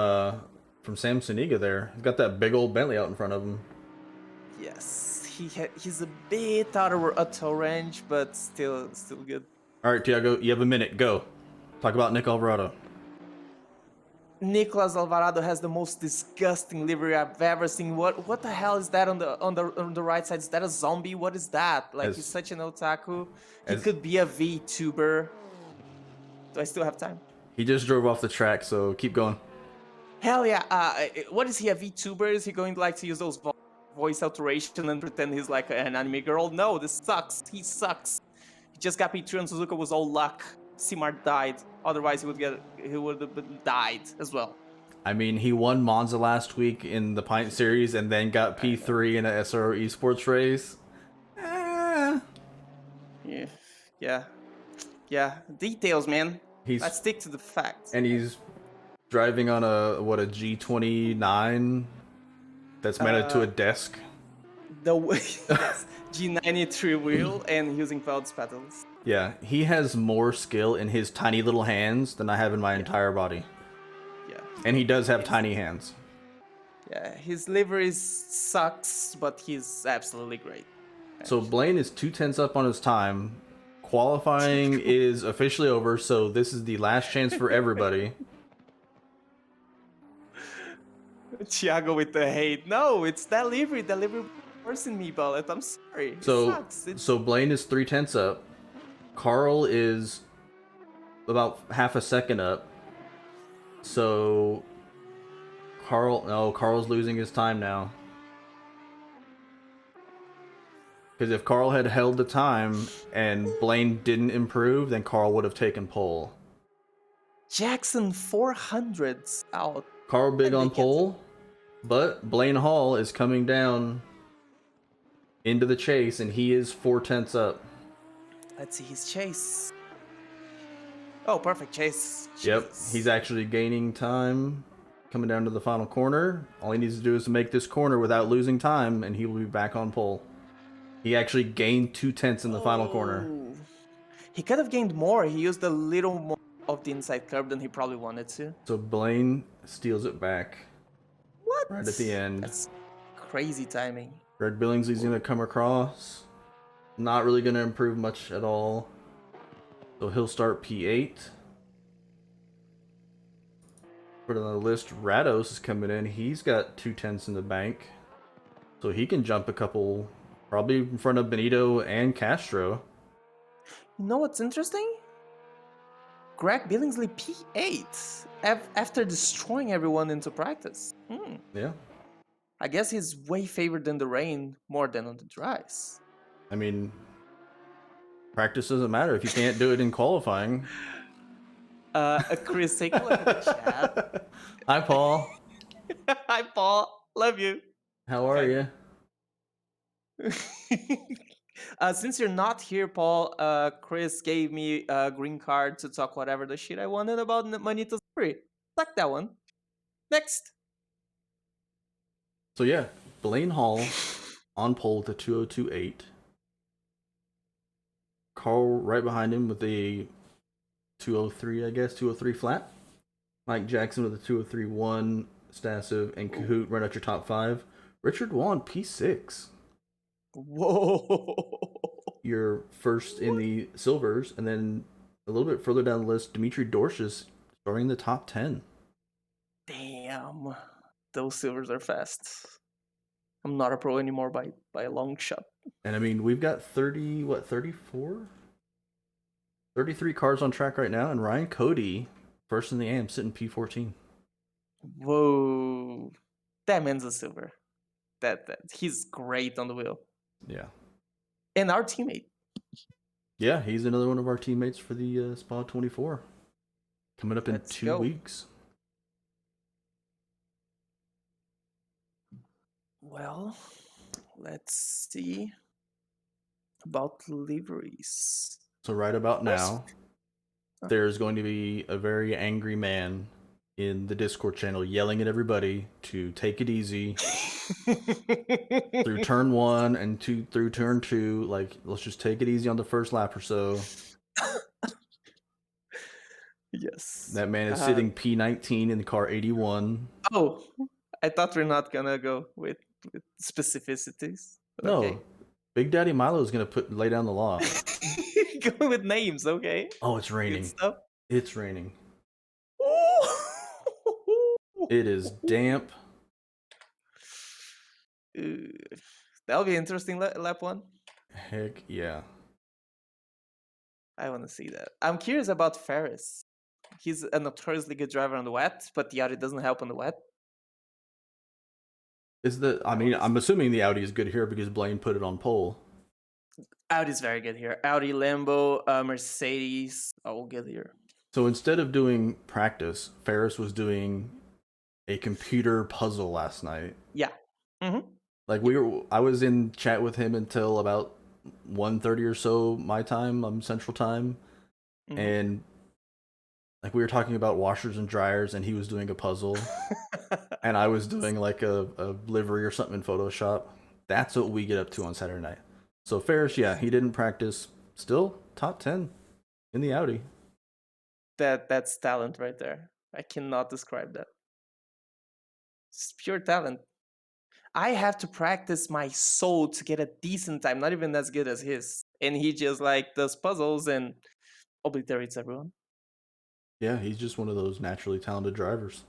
Sam Saniga there. He's got that big old Bentley out in front of him. Yes. He's a bit out of a toe range, but still good. All right, Thiago, you have a minute. Go. Talk about Nick Alvarado. Nicolas Alvarado has the most disgusting livery I've ever seen. What the hell is that on the right side? Is that a zombie? What is that? Like, he's such an otaku. He could be a VTuber. Do I still have time? He just drove off the track, so keep going. Hell yeah. What is he, a VTuber? Is he going to like to use those voice alteration and pretend he's like an anime girl? No, this sucks. He sucks. He just got P3 and Suzuka was all luck. Simart died. Otherwise, he would have died as well. I mean, he won Monza last week in the Pint series and then got P3 in a SRO esports race. Yeah. Details, man. Let's stick to the facts. And he's driving on a G29 that's mounted to a desk. Yes, G93 wheel and using Feld's pedals. Yeah, he has more skill in his tiny little hands than I have in my entire body. Yeah. And he does have tiny hands. Yeah, his livery sucks, but he's absolutely great. So Blaine is 2/10 up on his time. Qualifying is officially over, so this is the last chance for everybody. Thiago with the hate. No, it's delivery. Delivery forcing me, Bullet. I'm sorry. It So sucks. so Blaine is 3/10 up. Carl is about half a second up. So Carl's losing his time now. Because if Carl had held the time and Blaine didn't improve, then Carl would have taken pole. Jackson 400s out. Carl big And they on get- pole, but Blaine Hall is coming down into the chase, and he is 4/10 up. Let's see his chase. Oh, perfect chase. Yep, Jesus. he's actually gaining time coming down to the final corner. All he needs to do is to make this corner without losing time, and he will be back on pole. He actually gained 2/10 in the final corner. Oh. He could have gained more. He used a little more of the inside curve than he probably wanted to. So Blaine steals it back What? right at the end. That's crazy timing. Greg Billingsley's going to come across. Not really going to improve much at all. So he'll start P8. For the list, Rados is coming in. He's got 2/10 in the bank. So he can jump a couple, probably in front of Benito and Castro. You know what's interesting? Greg Billingsley P8 after destroying everyone into practice. Yeah. I guess he's way favored in the rain more than on the dries. I mean, practice doesn't matter if you can't do it in qualifying. Chris, take a look at the chat. Hi, Paul. Hi, Paul. Love you. How are you? Since you're not here, Paul, Chris gave me a green card to talk whatever the shit I wanted about Manito's free. Suck that one. Next. So yeah, Blaine Hall on pole with a 2:02.8. Carl right behind him with a 2:03, I guess, 2:03 flat. Mike Jackson with a 2:03.1. Stasiv and Kahoot right at your top 5. Richard Wan P6. Whoa. You're first in the silvers, and then a little bit further down the list, Dimitri Dorshis starting in the top 10. Damn. Those silvers are fast. I'm not a pro anymore by a long shot. And I mean, we've got 34? 33 cars on track right now, and Ryan Cody, first in the AM, sitting P14. Whoa. That man's a silver. That he's great on the wheel. Yeah. And our teammate. Yeah, he's another one of our teammates for the Spa 24. Coming up in Let's 2 go. weeks. Well, let's see about liveries. So right about First- now, there's going to be a very angry man in the Discord channel yelling at everybody to take it easy through turn 1 and through turn 2. Like, let's just take it easy on the first lap or so. Yes. That man is sitting P19 in the car 81. Oh, I thought we're not gonna go with specificities. But No, okay. Big Daddy Milo is going to lay down the law. Go with names, okay? Oh, it's Good raining. stuff. It's raining. Ooh. It is damp. That'll be interesting lap 1. Heck yeah. I want to see that. I'm curious about Ferris. He's a notoriously good driver on the wet, but the Audi doesn't help on the wet. I'm assuming the Audi is good here because Blaine put it on pole. Audi's very good here. Audi, Lambo, Mercedes, all good here. So instead of doing practice, Ferris was doing a computer puzzle last night. Yeah. Mm-hmm. Like I was in chat with him until about 1:30 or so my time, Central Time, Mhm. and like we were talking about washers and dryers, and he was doing a puzzle, and I was doing like a livery or something in Photoshop. That's what we get up to on Saturday night. So Ferris, yeah, he didn't practice. Still top 10 in the Audi. That's talent right there. I cannot describe that. It's pure talent. I have to practice my soul to get a decent time, not even as good as his. And he just like does puzzles and obliterates everyone. Yeah, he's just one of those naturally talented drivers.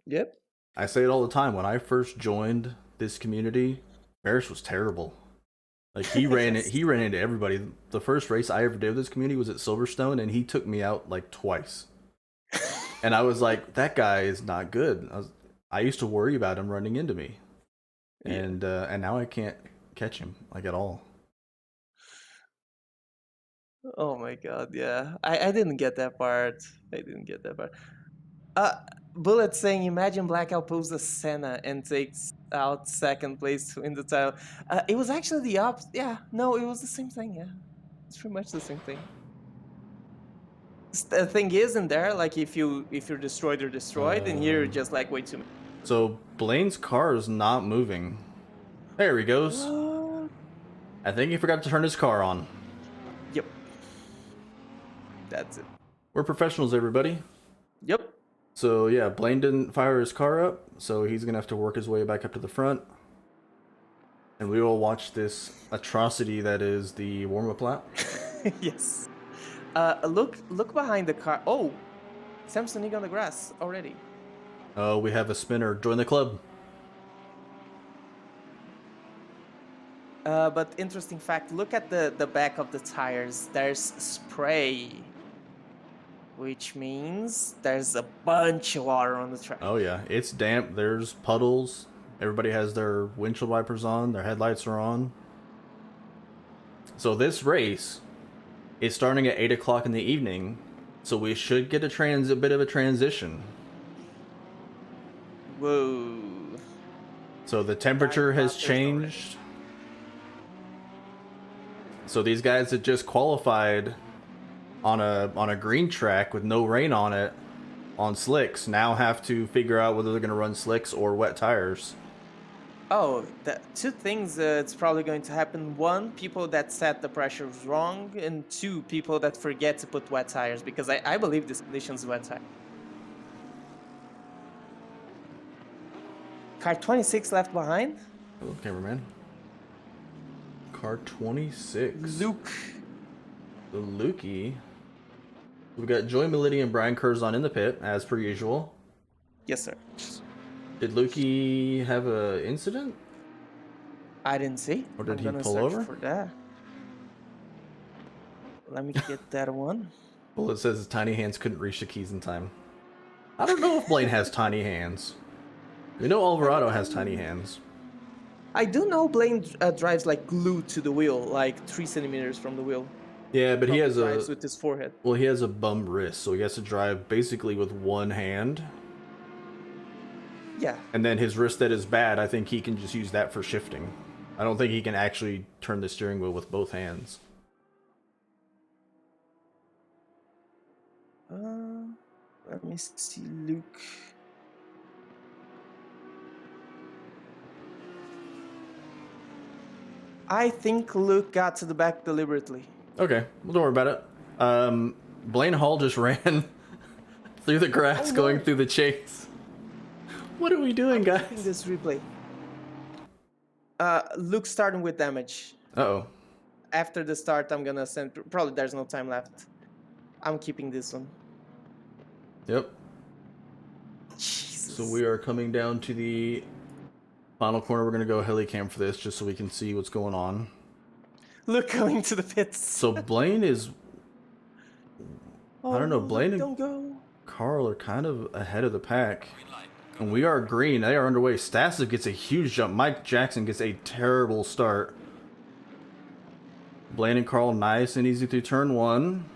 Yep. I say it all the time. When I first joined this community, Ferris was terrible. Like he ran it. Yes. He ran into everybody. The first race I ever did with this community was at Silverstone, and he took me out like twice. And I was like, that guy is not good. I used to worry about him running into me, and now I can't catch him like at all. Oh my god, yeah. I didn't get that part. I didn't get that part. Bullet saying, imagine Blackout pulls a Senna and takes out second place to win the title. It was actually the opposite. Yeah, no, it was the same thing. Yeah, it's pretty much the same thing. The thing is in there, like if you're destroyed, you're destroyed, and here you're just like way too many. So Blaine's car is not moving. There he goes. What? I think he forgot to turn his car on. Yep. That's it. We're professionals, everybody. Yep. So yeah, Blaine didn't fire his car up, so he's gonna have to work his way back up to the front. And we will watch this atrocity that is the warm-up lap. Yes. Look behind the car. Oh, Samsonic on the grass already. Oh, we have a spinner. Join the club. But interesting fact, look at the back of the tires. There's spray, which means there's a bunch of water on the track. Oh yeah, it's damp. There's puddles. Everybody has their windshield wipers on. Their headlights are on. So this race is starting at 8 o'clock in the evening. So we should get a bit of a transition. Whoa. So the temperature has changed. So these guys that just qualified on a green track with no rain on it on slicks now have to figure out whether they're going to run slicks or wet tires. Oh, two things it's probably going to happen. One, people that set the pressures wrong, and two, people that forget to put wet tires, because I believe this condition's wet tire. Car 26 left behind. Oh, cameraman. Car 26. Luke. The Lukey. We've got Joey Melody and Brian Curzon in the pit, as per usual. Yes, sir. Did Lukey have an incident? I didn't see. Or did I'm he gonna pull search over? for that. Let me get that one. Well, it says his tiny hands couldn't reach the keys in time. I don't know if Blaine has tiny hands. We know Alvarado has tiny hands. I do know Blaine drives like glued to the wheel, like 3 centimeters from the wheel. Yeah, but he has drives with his forehead. Well, he has a bum wrist, so he has to drive basically with one hand. Yeah. And then his wrist that is bad, I think he can just use that for shifting. I don't think he can actually turn the steering wheel with both hands. Let me see, Luke. I think Luke got to the back deliberately. Okay, well, don't worry about it. Blaine Hall just ran through the grass, going through the chase. What are we doing, guys? Keeping this replay. Luke starting with damage. Uh-oh. After the start, I'm gonna send. Probably there's no time left. I'm keeping this one. Yep. Jesus. So we are coming down to the final corner. We're going to go helicam for this, just so we can see what's going on. Luke going to the pits. So Blaine is... I don't know, Blaine don't go. Carl are kind of ahead of the pack. And we are green. They are underway. Stasov gets a huge jump. Mike Jackson gets a terrible start. Blaine and Carl nice and easy through turn 1.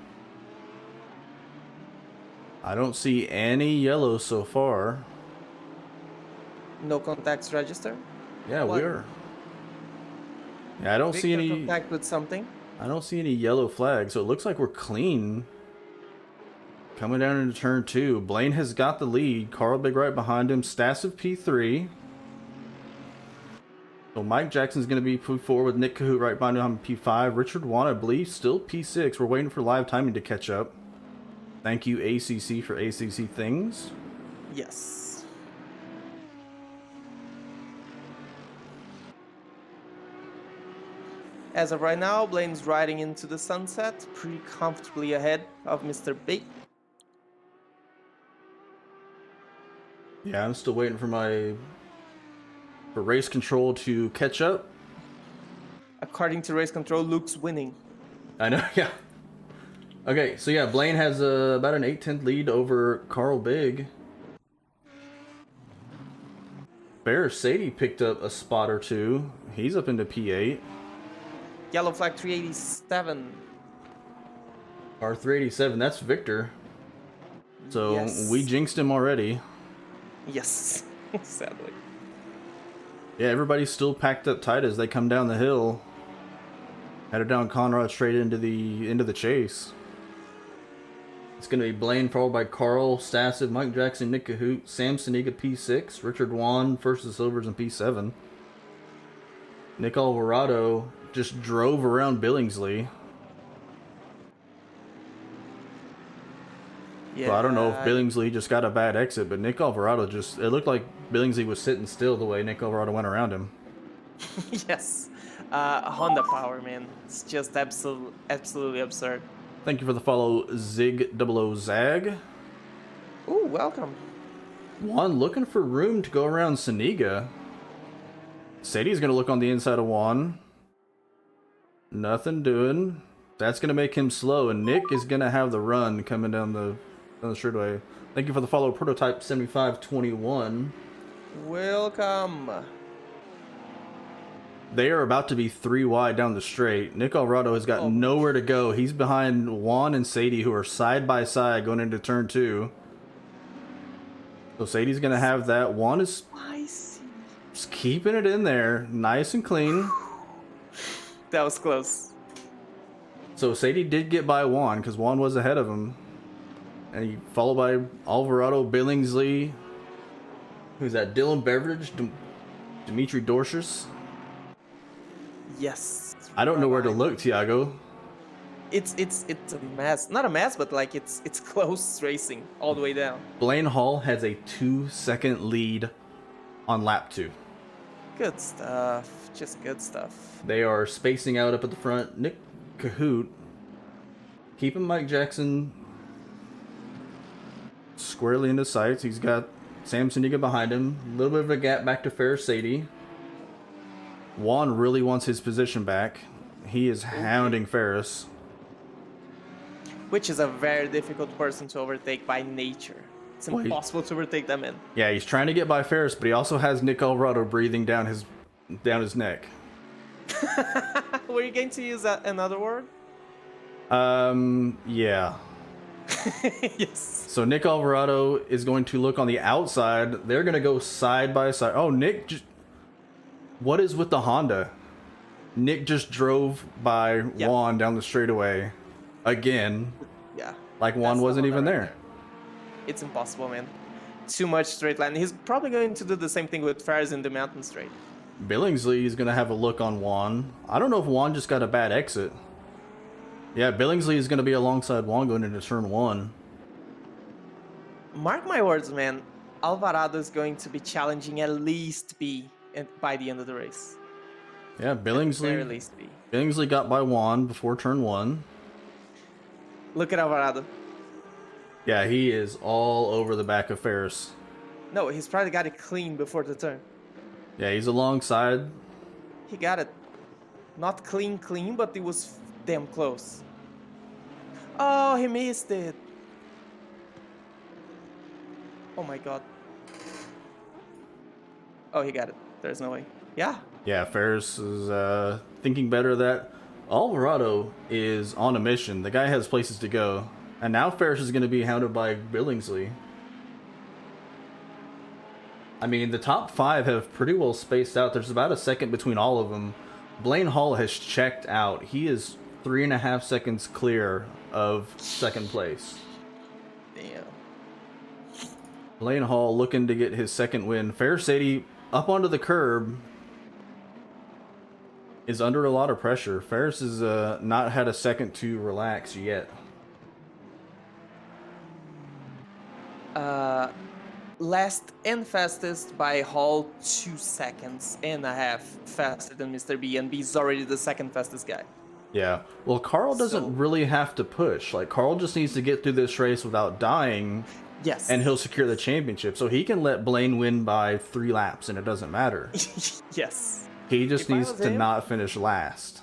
I don't see any yellow so far. No contacts register. Yeah, What? we are. Yeah, I don't see Victor any... contact with something. I don't see any yellow flags, so it looks like we're clean. Coming down into turn 2. Blaine has got the lead. Carl Big right behind him. Stasov P3. So Mike Jackson's going to be put forward with Nick Cahoot right behind him P5. Richard Wan, I believe, still P6. We're waiting for live timing to catch up. Thank you, ACC, for ACC things. Yes. As of right now, Blaine's riding into the sunset, pretty comfortably ahead of Mr. B. Yeah, I'm still waiting for race control to catch up. According to race control, Luke's winning. I know, yeah. Okay, so yeah, Blaine has about an 8/10 lead over Carl Big. Bear Sadie picked up a spot or two. He's up into P8. Yellow flag 387. R387, that's Victor. So Yes. we jinxed him already. Yes, sadly. Yeah, everybody's still packed up tight as they come down the hill. Headed down Conrad straight into the chase. It's going to be Blaine followed by Carl, Stassiv, Mike Jackson, Nick Cahoot, Sam Saniga P6, Richard Wan, First the Silvers in P7. Nick Alvarado just drove around Billingsley. Yeah. So I don't know if Billingsley just got a bad exit, but Nick Alvarado it looked like Billingsley was sitting still the way Nick Alvarado went around him. Yes. Honda power, man. It's just absolutely absurd. Thank you for the follow, Zig00 Zag. Ooh, welcome. Juan looking for room to go around Saniga. Sadie's going to look on the inside of Juan. Nothing doing. That's going to make him slow, and Nick is going to have the run coming down the straightaway. Thank you for the follow, Prototype 7521. Welcome. They are about to be 3 wide down the straight. Nick Alvarado has got nowhere to go. He's behind Juan and Sadie, who are side by side going into turn 2. So Sadie's going to have that. Juan is just keeping it in there, nice and clean. That was close. So Sadie did get by Juan because Juan was ahead of him. And he followed by Alvarado, Billingsley. Who's that? Dylan Beveridge, Dimitri Dorshus. Yes. I don't know where to look, Tiago. It's a mess. Not a mess, but like it's close racing all the way down. Blaine Hall has a 2-second lead on lap 2. Good stuff. Just good stuff. They are spacing out up at the front. Nick Cahoot keeping Mike Jackson squarely into sights. He's got Sam Saniga behind him. A little bit of a gap back to Fair Sadie. Juan really wants his position back. He is hounding Ferris. Which is a very difficult person to overtake by nature. It's impossible to overtake them in. Yeah, he's trying to get by Ferris, but he also has Nick Alvarado breathing down his neck. Were you going to use another word? Yeah. Yes. So Nick Alvarado is going to look on the outside. They're going to go side by side. Oh, Nick just... What is with the Honda? Nick just drove by Juan down the straightaway again. Yeah. Like Juan wasn't even there. It's impossible, man. Too much straight line. He's probably going to do the same thing with Ferris in the mountain straight. Billingsley is going to have a look on Juan. I don't know if Juan just got a bad exit. Yeah, Billingsley is going to be alongside Juan going into turn 1. Mark my words, man. Alvarado is going to be challenging at least B by the end of the race. Yeah, Billingsley. At least B. Billingsley got by Juan before turn 1. Look at Alvarado. Yeah, he is all over the back of Ferris. No, he's probably got it clean before the turn. Yeah, he's alongside. He got it. Not clean, but it was damn close. Oh, he missed it. Oh my god. Oh, he got it. There's no way. Yeah. Yeah, Ferris is thinking better of that. Alvarado is on a mission. The guy has places to go. And now Ferris is going to be hounded by Billingsley. I mean, the top 5 have pretty well spaced out. There's about a second between all of them. Blaine Hall has checked out. He is 3.5 seconds clear of second place. Damn. Blaine Hall looking to get his second win. Fair Sadie up onto the curb is under a lot of pressure. Ferris has not had a second to relax yet. Last and fastest by Hall 2.5 seconds faster than Mr. B, and B's already the second fastest guy. Yeah. Well, Carl doesn't really have to push. Like, Carl just needs to get through this race without dying. Yes. and he'll secure the championship. So he can let Blaine win by 3 laps, and it doesn't matter. Yes. He just If I needs was to him- not finish last.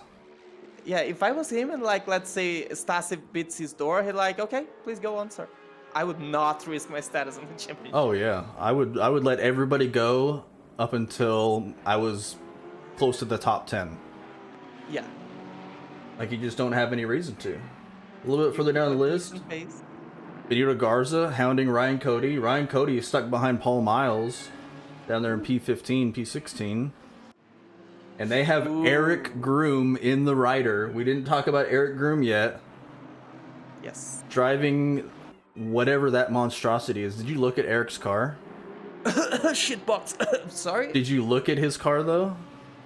Yeah, if I was him and like let's say Stasi beats his door, he'd like, okay, please go on, sir. I would not risk my status on the championship. Oh yeah, I would let everybody go up until I was close to the top 10. Yeah. Like you just don't have any reason to. A little bit further down the list, Decent pace. Benito Garza hounding Ryan Cody. Ryan Cody is stuck behind Paul Miles down there in P15, P16. And they have Ooh. Eric Groom in the rider. We didn't talk about Eric Groom yet. Yes. Driving whatever that monstrosity is. Did you look at Eric's car? Shitbox. Sorry. Did you look at his car though?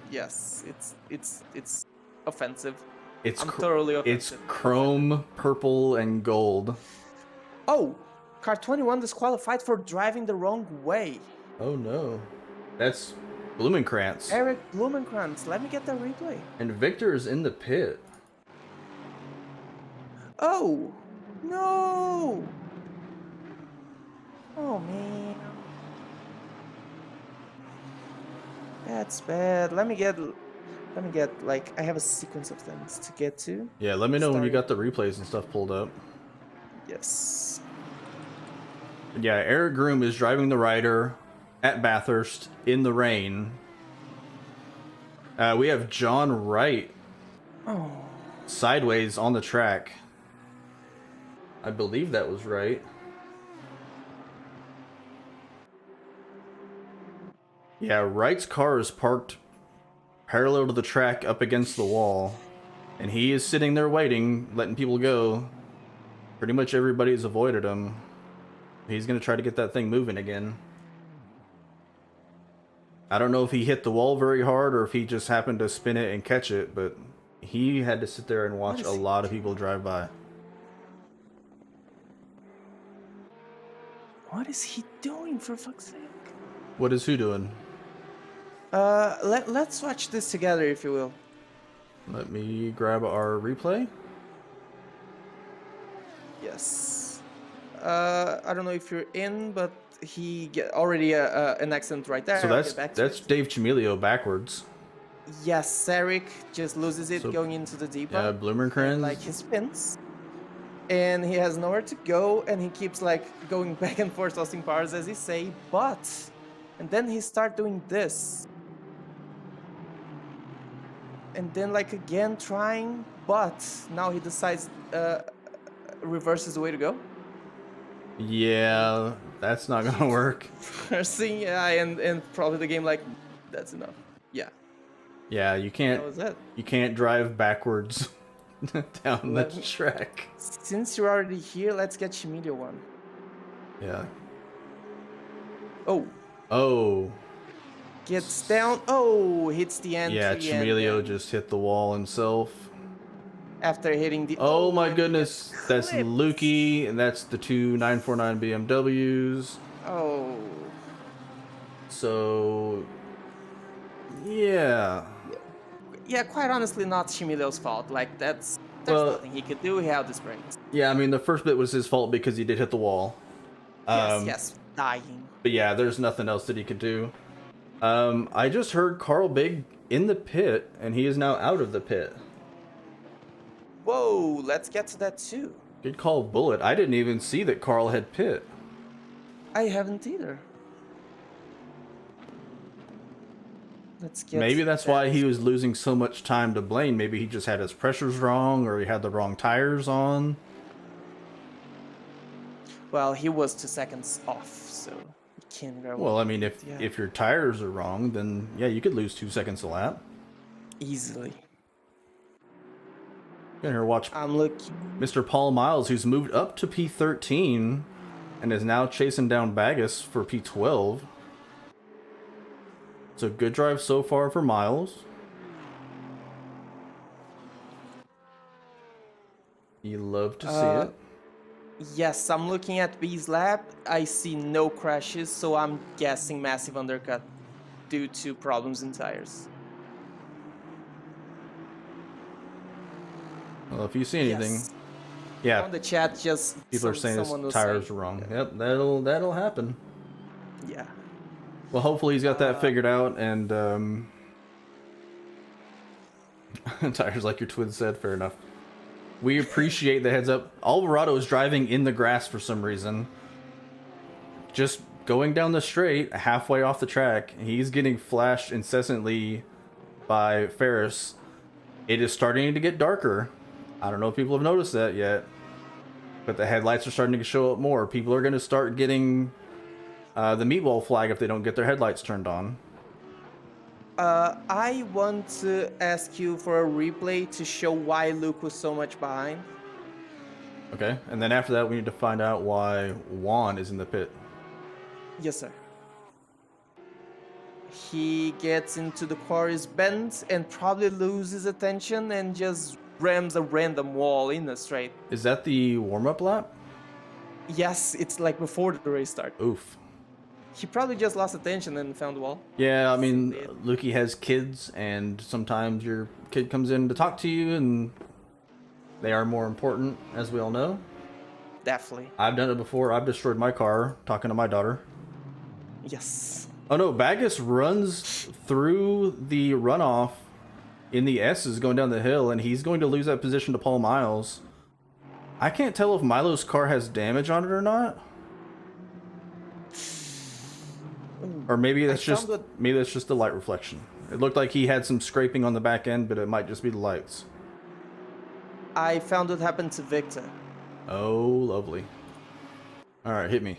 Yes, it's offensive. It's I'm thoroughly it's offensive. chrome, purple, and gold. Oh, car 21 disqualified for driving the wrong way. Oh no, that's Blumenkrantz. Eric Blumenkrantz. Let me get that replay. And Victor is in the pit. Oh, no. Oh man. That's bad. Let me get like I have a sequence of things to get to. Yeah, let me know when you Start- got the replays and stuff pulled up. Yes. Yeah, Eric Groom is driving the rider at Bathurst in the rain. We have John Wright Oh. sideways on the track. I believe that was right. Yeah, Wright's car is parked parallel to the track up against the wall. And he is sitting there waiting, letting people go. Pretty much everybody's avoided him. He's going to try to get that thing moving again. I don't know if he hit the wall very hard or if he just happened to spin it and catch it, but he had to sit there and watch a lot of people drive by. What is he doing, for fuck's sake? What is who doing? Let's watch this together, if you will. Let me grab our replay. Yes. I don't know if you're in, but he get already an accident right there. So I'll get back to that's it. Dave Chimilio backwards. Yes, Eric just loses it So- going into the depot. Yeah, Blumenkrantz. Like he spins, and he has nowhere to go, and he keeps like going back and forth, tossing powers as he say. And then he start doing this, and then like again trying, but now he decides reverse is the way to go. Yeah, that's not gonna work. Reversing, yeah, and probably the game like that's enough. Yeah, Yeah, you that was can't it. you can't drive backwards down the Let me- track. Since you're already here, let's get Chimilio one. Yeah. Oh, Oh, gets down. Oh, hits the entry. yeah, and Chimilio then just hit the wall himself. after hitting the. Oh my and he goodness, gets that's clipped. Lukey, and that's the two 949 BMWs. Oh, So, yeah. yeah. Quite honestly, not Chimilio's fault. Like there's Well- nothing he could do. He had this brakes. Yeah, I mean, the first bit was his fault because he did hit the wall. Yes, dying. But yeah, there's nothing else that he could do. I just heard Carl Big in the pit, and he is now out of the pit. Whoa, let's get to that too. Good call, Bullet. I didn't even see that Carl had pit. I haven't either. Let's get. Maybe to that's that. why he was losing so much time to Blaine. Maybe he just had his pressures wrong, or he had the wrong tires on. Well, he was 2 seconds off, so he can't go. Well, I mean, if Yeah. if your tires are wrong, then yeah, you could lose 2 seconds a lap. Easily. Gonna here watch I'm looking. Mr. Paul Miles, who's moved up to P13 and is now chasing down Bagus for P12. It's a good drive so far for Miles. You love to see it. Yes, I'm looking at B's lap. I see no crashes, so I'm guessing massive undercut due to problems in tires. Well, if you see anything, Yes. Yeah, On the chat, just people are saying his someone was tires saying, are wrong. Yep, that'll happen. yeah. Well, hopefully he's got that figured out, and tires like your twin said. Fair enough. We appreciate the heads up. Alvarado is driving in the grass for some reason. Just going down the straight, halfway off the track, he's getting flashed incessantly by Ferris. It is starting to get darker. I don't know if people have noticed that yet, but the headlights are starting to show up more. People are going to start getting the meatball flag if they don't get their headlights turned on. I want to ask you for a replay to show why Luke was so much behind. Okay, and then after that, we need to find out why Juan is in the pit. Yes, sir. He gets into the quarry's bend and probably loses attention and just rams a random wall in the straight. Is that the warm-up lap? Yes, it's like before the race start. Oof. He probably just lost attention and found the wall. Yeah, I mean, Simply it. Lukey has kids, and sometimes your kid comes in to talk to you, and they are more important, as we all know. Definitely. I've done it before. I've destroyed my car talking to my daughter. Yes. Oh no, Bagus runs through the runoff in the S's going down the hill, and he's going to lose that position to Paul Miles. I can't tell if Milo's car has damage on it or not. Or maybe that's just the light reflection. It looked like he had some scraping on the back end, but it might just be the lights. I found what happened to Victor. Oh, lovely. Alright, hit me.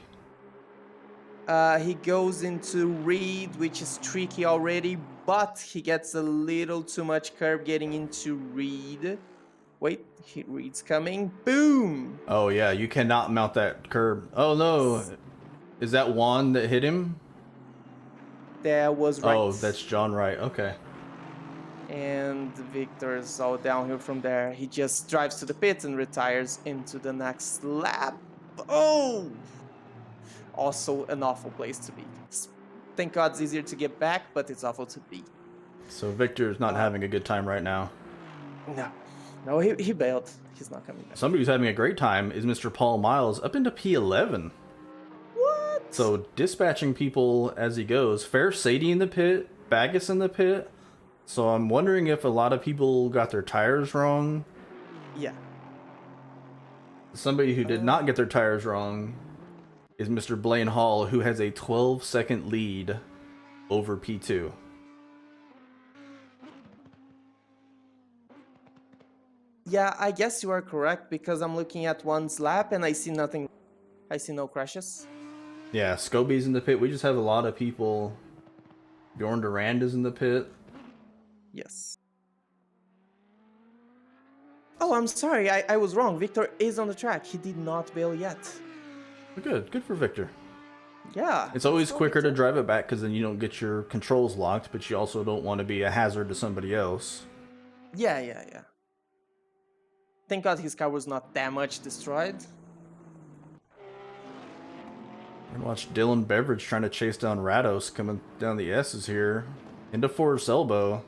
He goes into Reed, which is tricky already, but he gets a little too much curb getting into Reed. Wait, Reed's coming. Boom! Oh yeah, you cannot mount that curb. Oh no. Is that Juan that hit him? That was right. Oh, that's John Wright. Okay. And Victor's all downhill from there. He just drives to the pit and retires into the next lap. Oh! Also an awful place to be. Thank God it's easier to get back, but it's awful to be. So Victor's not having a good time right now. No, he bailed. He's not coming back. Somebody who's having a great time is Mr. Paul Miles up into P11. What? So dispatching people as he goes. Fair Sadie in the pit, Bagus in the pit. So I'm wondering if a lot of people got their tires wrong. Yeah. Somebody who did not get their tires wrong is Mr. Blaine Hall, who has a 12-second lead over P2. Yeah, I guess you are correct because I'm looking at one's lap and I see nothing. I see no crashes. Yeah, Scobie's in the pit. We just have a lot of people. Bjorn Durand is in the pit. Yes. Oh, I'm sorry. I was wrong. Victor is on the track. He did not bail yet. Good for Victor. Yeah. It's always quicker to drive it back because then you don't get your controls locked, but you also don't want to be a hazard to somebody else. Yeah. Thank God his car was not that much destroyed. And watch Dylan Beveridge trying to chase down Rados coming down the S's here. Into Forrest Elbow.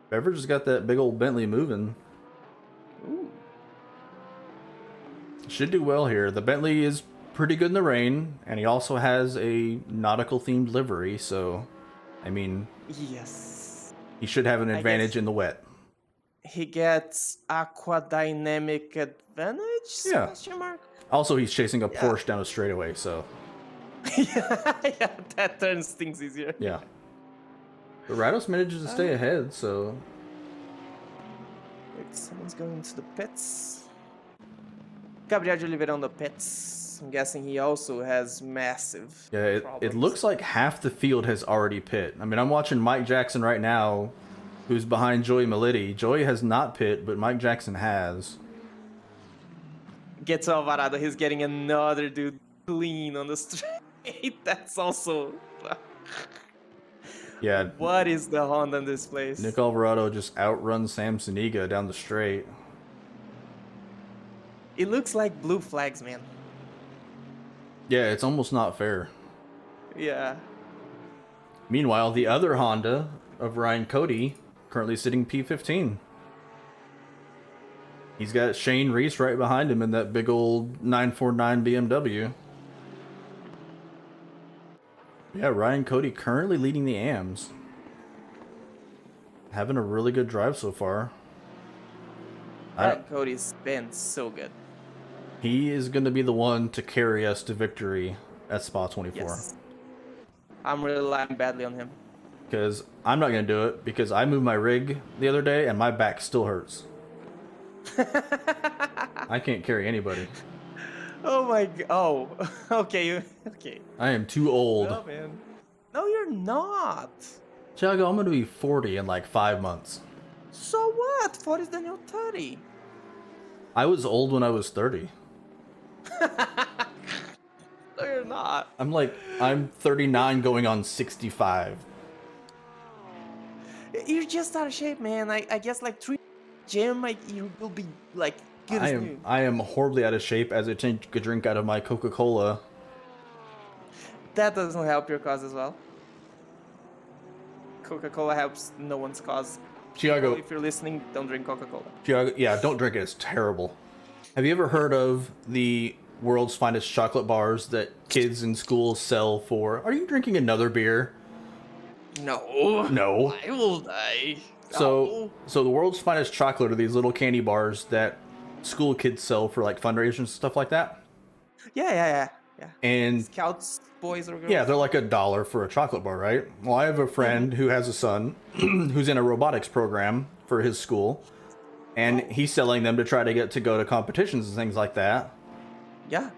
Beveridge has got that big old Bentley moving. Ooh. Should do well here. The Bentley is pretty good in the rain, and he also has a nautical themed livery, so I mean, Yes. he should have an advantage in the wet. He gets aquadynamic advantage? Yeah. Question mark? Also, he's chasing a Porsche down a straightaway, so yeah, that turns things easier. yeah. But Rados manages to stay ahead, so Wait, someone's going to the pits. Gabriel de Oliveira on the pits. I'm guessing he also has massive yeah, it problems. looks like half the field has already pit. I mean, I'm watching Mike Jackson right now, who's behind Joey Meliti. Joey has not pit, but Mike Jackson has. Gets Alvarado, he's getting another dude clean on the straight. That's also... Yeah. What is the Honda in this place? Nick Alvarado just outruns Sam Saniga down the straight. It looks like blue flags, man. Yeah, it's almost not fair. Yeah. Meanwhile, the other Honda of Ryan Cody currently sitting P15. He's got Shane Reese right behind him in that big old 949 BMW. Yeah, Ryan Cody currently leading the AMs. Having a really good drive so far. Cody's been so good. He is going to be the one to carry us to victory at Spa 24. Yes. I'm relying badly on him. Because I'm not going to do it because I moved my rig the other day and my back still hurts. I can't carry anybody. Oh my god. Oh, okay. Okay. I am too old. No, man. No, you're not. Thiago, I'm going to be 40 in like 5 months. So what? 40 is the new 30. I was old when I was 30. No, you're not. I'm 39 going on 65. You're just out of shape, man. I guess like 3 gym, you will be like good as new. I am horribly out of shape as I take a drink out of my Coca-Cola. That doesn't help your cause as well. Coca-Cola helps no one's cause. Thiago, If you're listening, don't drink Coca-Cola. Thiago, yeah, don't drink it. It's terrible. Have you ever heard of the world's finest chocolate bars that kids in schools sell for? Are you drinking another beer? No. No. Why would I? So the world's finest chocolate are these little candy bars that school kids sell for like fundraisers and stuff like that. Yeah. And Scouts, boys or girls? yeah, they're like $1 for a chocolate bar, right? Well, I have a friend who has a son who's in a robotics program for his school, and he's selling them to try to get to go to competitions and things like that. Yeah.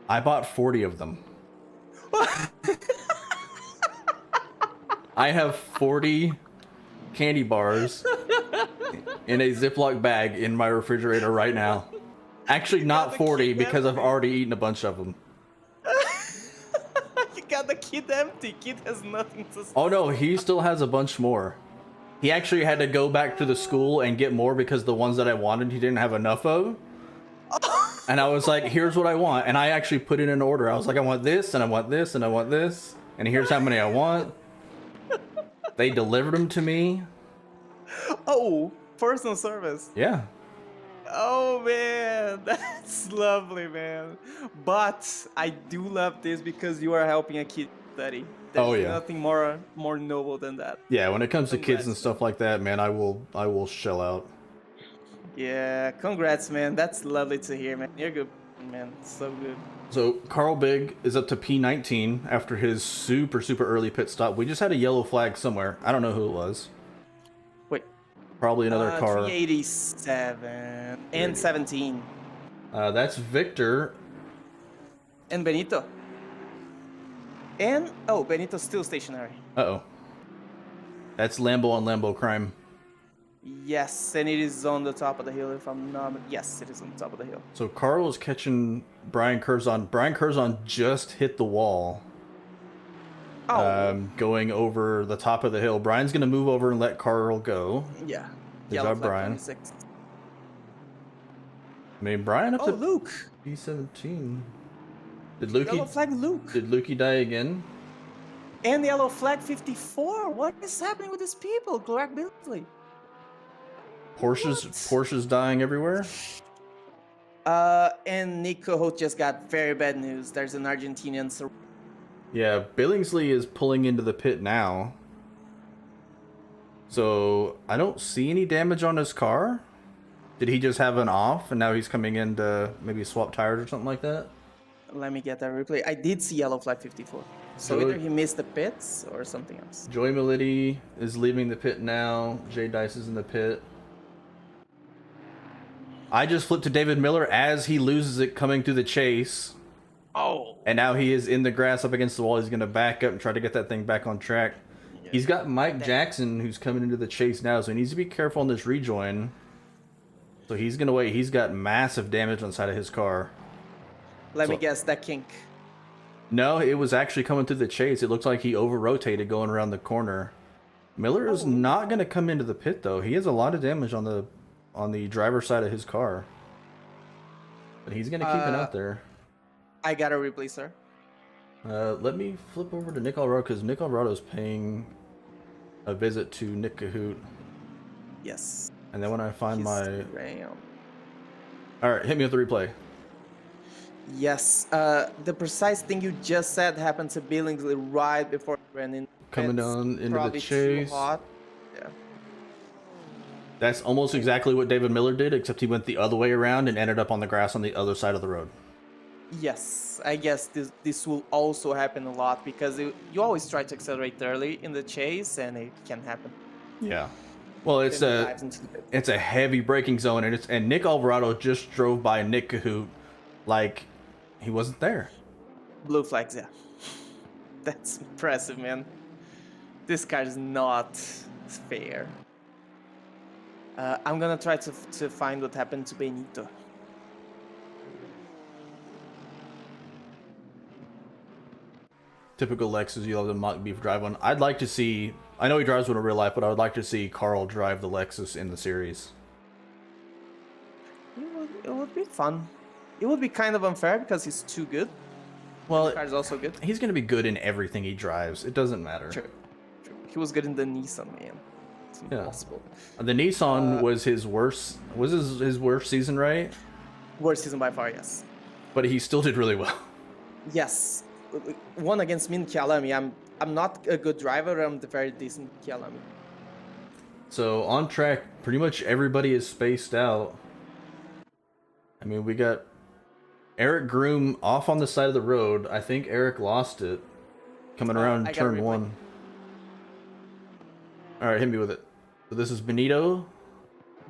I bought 40 of them. I have 40 candy bars in a Ziploc bag in my refrigerator right now. Actually, not 40 because I've already eaten a bunch of them. You got the kid empty. Kid has nothing to say. Oh no, he still has a bunch more. He actually had to go back to the school and get more because the ones that I wanted he didn't have enough of. And I was like, here's what I want. And I actually put in an order. I was like, I want this, and I want this, and I want this. And here's how many I want. They delivered them to me. Oh, personal service. Yeah. Oh man, that's lovely, man. But I do love this because you are helping a kid study. There's Oh, yeah. nothing more noble than that. Yeah, when it comes to kids Congrats. and stuff like that, man, I will shell out. Yeah, congrats, man. That's lovely to hear, man. You're good, man. So good. So Carl Big is up to P19 after his super early pit stop. We just had a yellow flag somewhere. I don't know who it was. Wait. Probably another car. 387 and 17 That's Victor. and Benito. And Benito's still stationary. Uh-oh. That's Lambo on Lambo crime. Yes, and it is on the top of the hill. If I'm not, yes, it is on the top of the hill. So Carl is catching Brian Curzon. Brian Curzon just hit the wall. Going over the top of the hill. Brian's gonna move over and let Carl go. Yeah. Good Yellow job, flag Brian. 26. I mean, Brian up Oh, to Luke. P17. Did Yellow flag Luke. Did Lukey die again? And yellow flag 54. What is happening with these people? Greg Billsley. Porsche's dying everywhere. And Nico Holt just got very bad news. There's an Argentinian. Yeah, Billingsley is pulling into the pit now. So I don't see any damage on his car. Did he just have an off and now he's coming in to maybe swap tires or something like that? Let me get that replay. I did see yellow flag 54. So Good. either he missed the pits or something else. Joey Militi is leaving the pit now. Jay Dice is in the pit. I just flipped to David Miller as he loses it coming through the chase. Oh. And now he is in the grass up against the wall. He's going to back up and try to get that thing back on track. Yeah. He's got Mike Jackson who's coming into the chase now, so he needs to be careful on this rejoin. So he's going to wait. He's got massive damage on the side of his car. Let me guess, that kink. No, it was actually coming through the chase. It looked like he over-rotated going around the corner. Miller is not going to come into the pit, though. He has a lot of damage on the driver's side of his car. But he's going to keep it out there. I got a replay, sir. Let me flip over to Nick Alvarado, because Nick Alvarado's paying a visit to Nick Cahoot. Yes. And then when I find my... All right, hit me with the replay. Yes, the precise thing you just said happened to Billingsley right before he ran in. Coming It's down into the probably chase. too hot. Yeah. That's almost exactly what David Miller did, except he went the other way around and ended up on the grass on the other side of the road. Yes, I guess this will also happen a lot because you always try to accelerate early in the chase and it can happen. Yeah. Well, it's Then he a dives into the pit. it's a heavy braking zone, and Nick Alvarado just drove by Nick Cahoot like he wasn't there. Blue flags, yeah. That's impressive, man. This car is not fair. I'm gonna try to find what happened to Benito. Typical Lexus, you love the mock beef drive one. I'd like to see. I know he drives one in real life, but I would like to see Carl drive the Lexus in the series. It would be fun. It would be kind of unfair because he's too good. Well, The car is also good. he's going to be good in everything he drives. It doesn't matter. True. He was good in the Nissan, man. It's impossible. The Nissan was his worst. Was his worst season, right? Worst season by far, yes. But he still did really well. Yes. One against me in Kialami. I'm not a good driver. I'm the very decent Kialami. So on track, pretty much everybody is spaced out. I mean, we got Eric Groom off on the side of the road. I think Eric lost it coming around turn 1. All right, hit me with it. So this is Benito.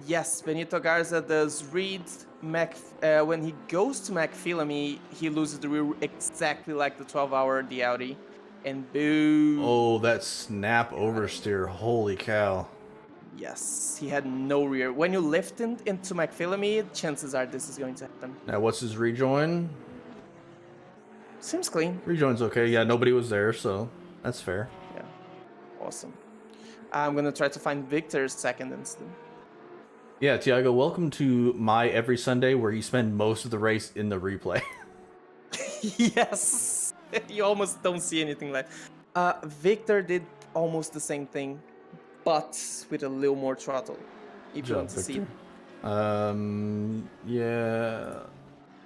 Yes, Benito Garza does read when he goes to McPhillamy, he loses the rear exactly like the 12-hour the Audi, and boom. Oh, that snap oversteer! Holy cow! Yes, he had no rear. When you lift into McPhillamy, chances are this is going to happen. Now, what's his rejoin? Seems clean. Rejoin's okay. Yeah, nobody was there, so that's fair. Yeah, awesome. I'm gonna try to find Victor's second instead. Yeah, Tiago, welcome to my every Sunday where you spend most of the race in the replay. Yes, you almost don't see anything like. Victor did almost the same thing, but with a little more throttle. If you want to see. Yeah.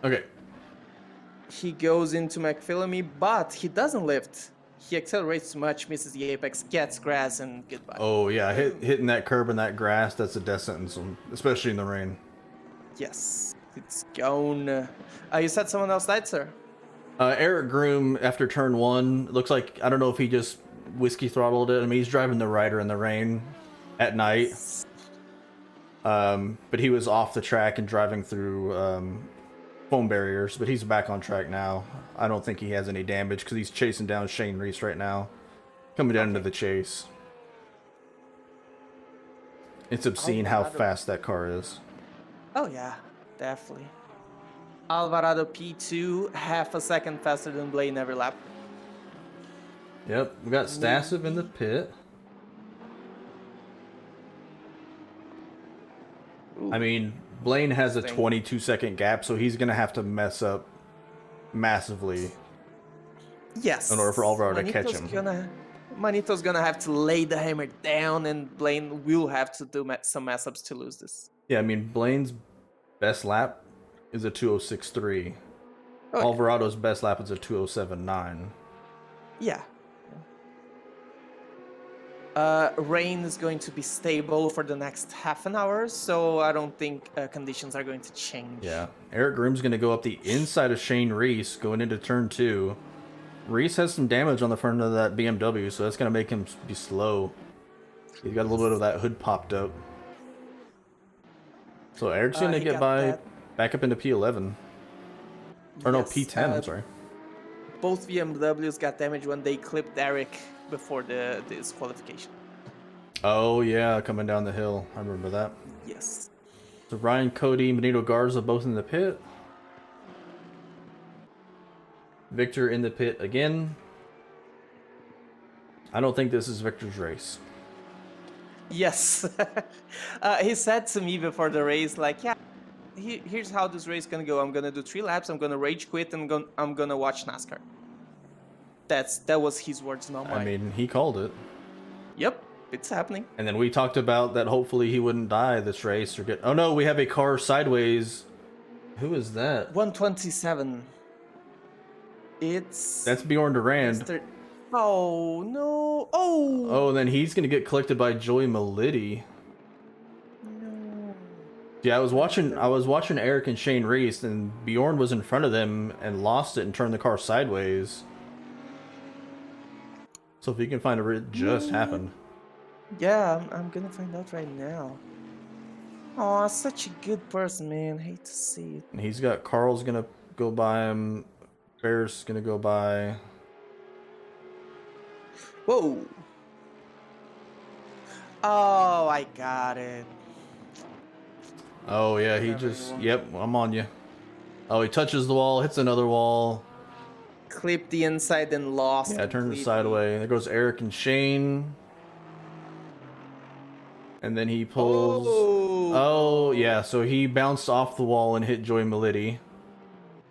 Okay. He goes into McPhillamy, but he doesn't lift. He accelerates too much, misses the apex, gets grass, and goodbye. Oh yeah, hitting that curb and that grass, that's a death sentence, especially in the rain. Yes, it's gone. You said someone else died, sir? Eric Groom, after turn 1, looks like, I don't know if he just whiskey throttled it. I mean, he's driving the Ryder in the rain at night. But he was off the track and driving through foam barriers, but he's back on track now. I don't think he has any damage because he's chasing down Shane Reese right now. Coming down into the chase. It's obscene how fast that car is. Oh yeah, definitely. Alvarado P2, half a second faster than Blaine every lap. Yep, we got Stasov in the pit. Ooh. I mean, Blaine has a 22-second gap, so he's going to have to mess up massively. Yes. In order for Alvarado to catch him. Manito's gonna have to lay the hammer down, and Blaine will have to do some mess ups to lose this. Yeah, I mean, Blaine's best lap is a 206.3. Oh, Alvarado's best lap is a 207.9. Yeah. Rain is going to be stable for the next half an hour, so I don't think conditions are going to change. Yeah. Eric Groom's going to go up the inside of Shane Reese going into turn 2. Reese has some damage on the front of that BMW, so that's going to make him be slow. He's got a little bit of that hood popped up. So Eric's going to get back up into P11. Or no, P10, I'm sorry. Both BMWs got damage when they clipped Eric before this qualification. Oh yeah, coming down the hill. I remember that. Yes. So Ryan, Cody, Benito Garza both in the pit. Victor in the pit again. I don't think this is Victor's race. Yes. He said to me before the race, like, yeah, here's how this race is gonna go. I'm gonna do 3 laps, I'm gonna rage quit, and I'm gonna watch NASCAR. That was his words, not mine. I mean, he called it. Yep, it's happening. And then we talked about that hopefully he wouldn't die this race or get... Oh no, we have a car sideways Who is that? 127. It's That's Bjorn Durand. Mr. Oh no! Oh Oh, then he's gonna get collected by Joey Melity. no! Yeah, I was watching Eric and Shane race, and Bjorn was in front of them and lost it and turned the car sideways. So if you can find it just happened. Yeah, I'm gonna find out right now. Oh, such a good person, man. Hate to see it. And he's got Carl's gonna go by him. Bear's gonna go by. Whoa! Oh, I got it. Oh yeah, he Whatever just. you want. Yep, I'm on you. Oh, he touches the wall, hits another wall. Clipped the inside and lost. Yeah, turns the completely. side away. There goes Eric and Shane. And then he pulls. Oh yeah, so he bounced off the wall and hit Joey Melity.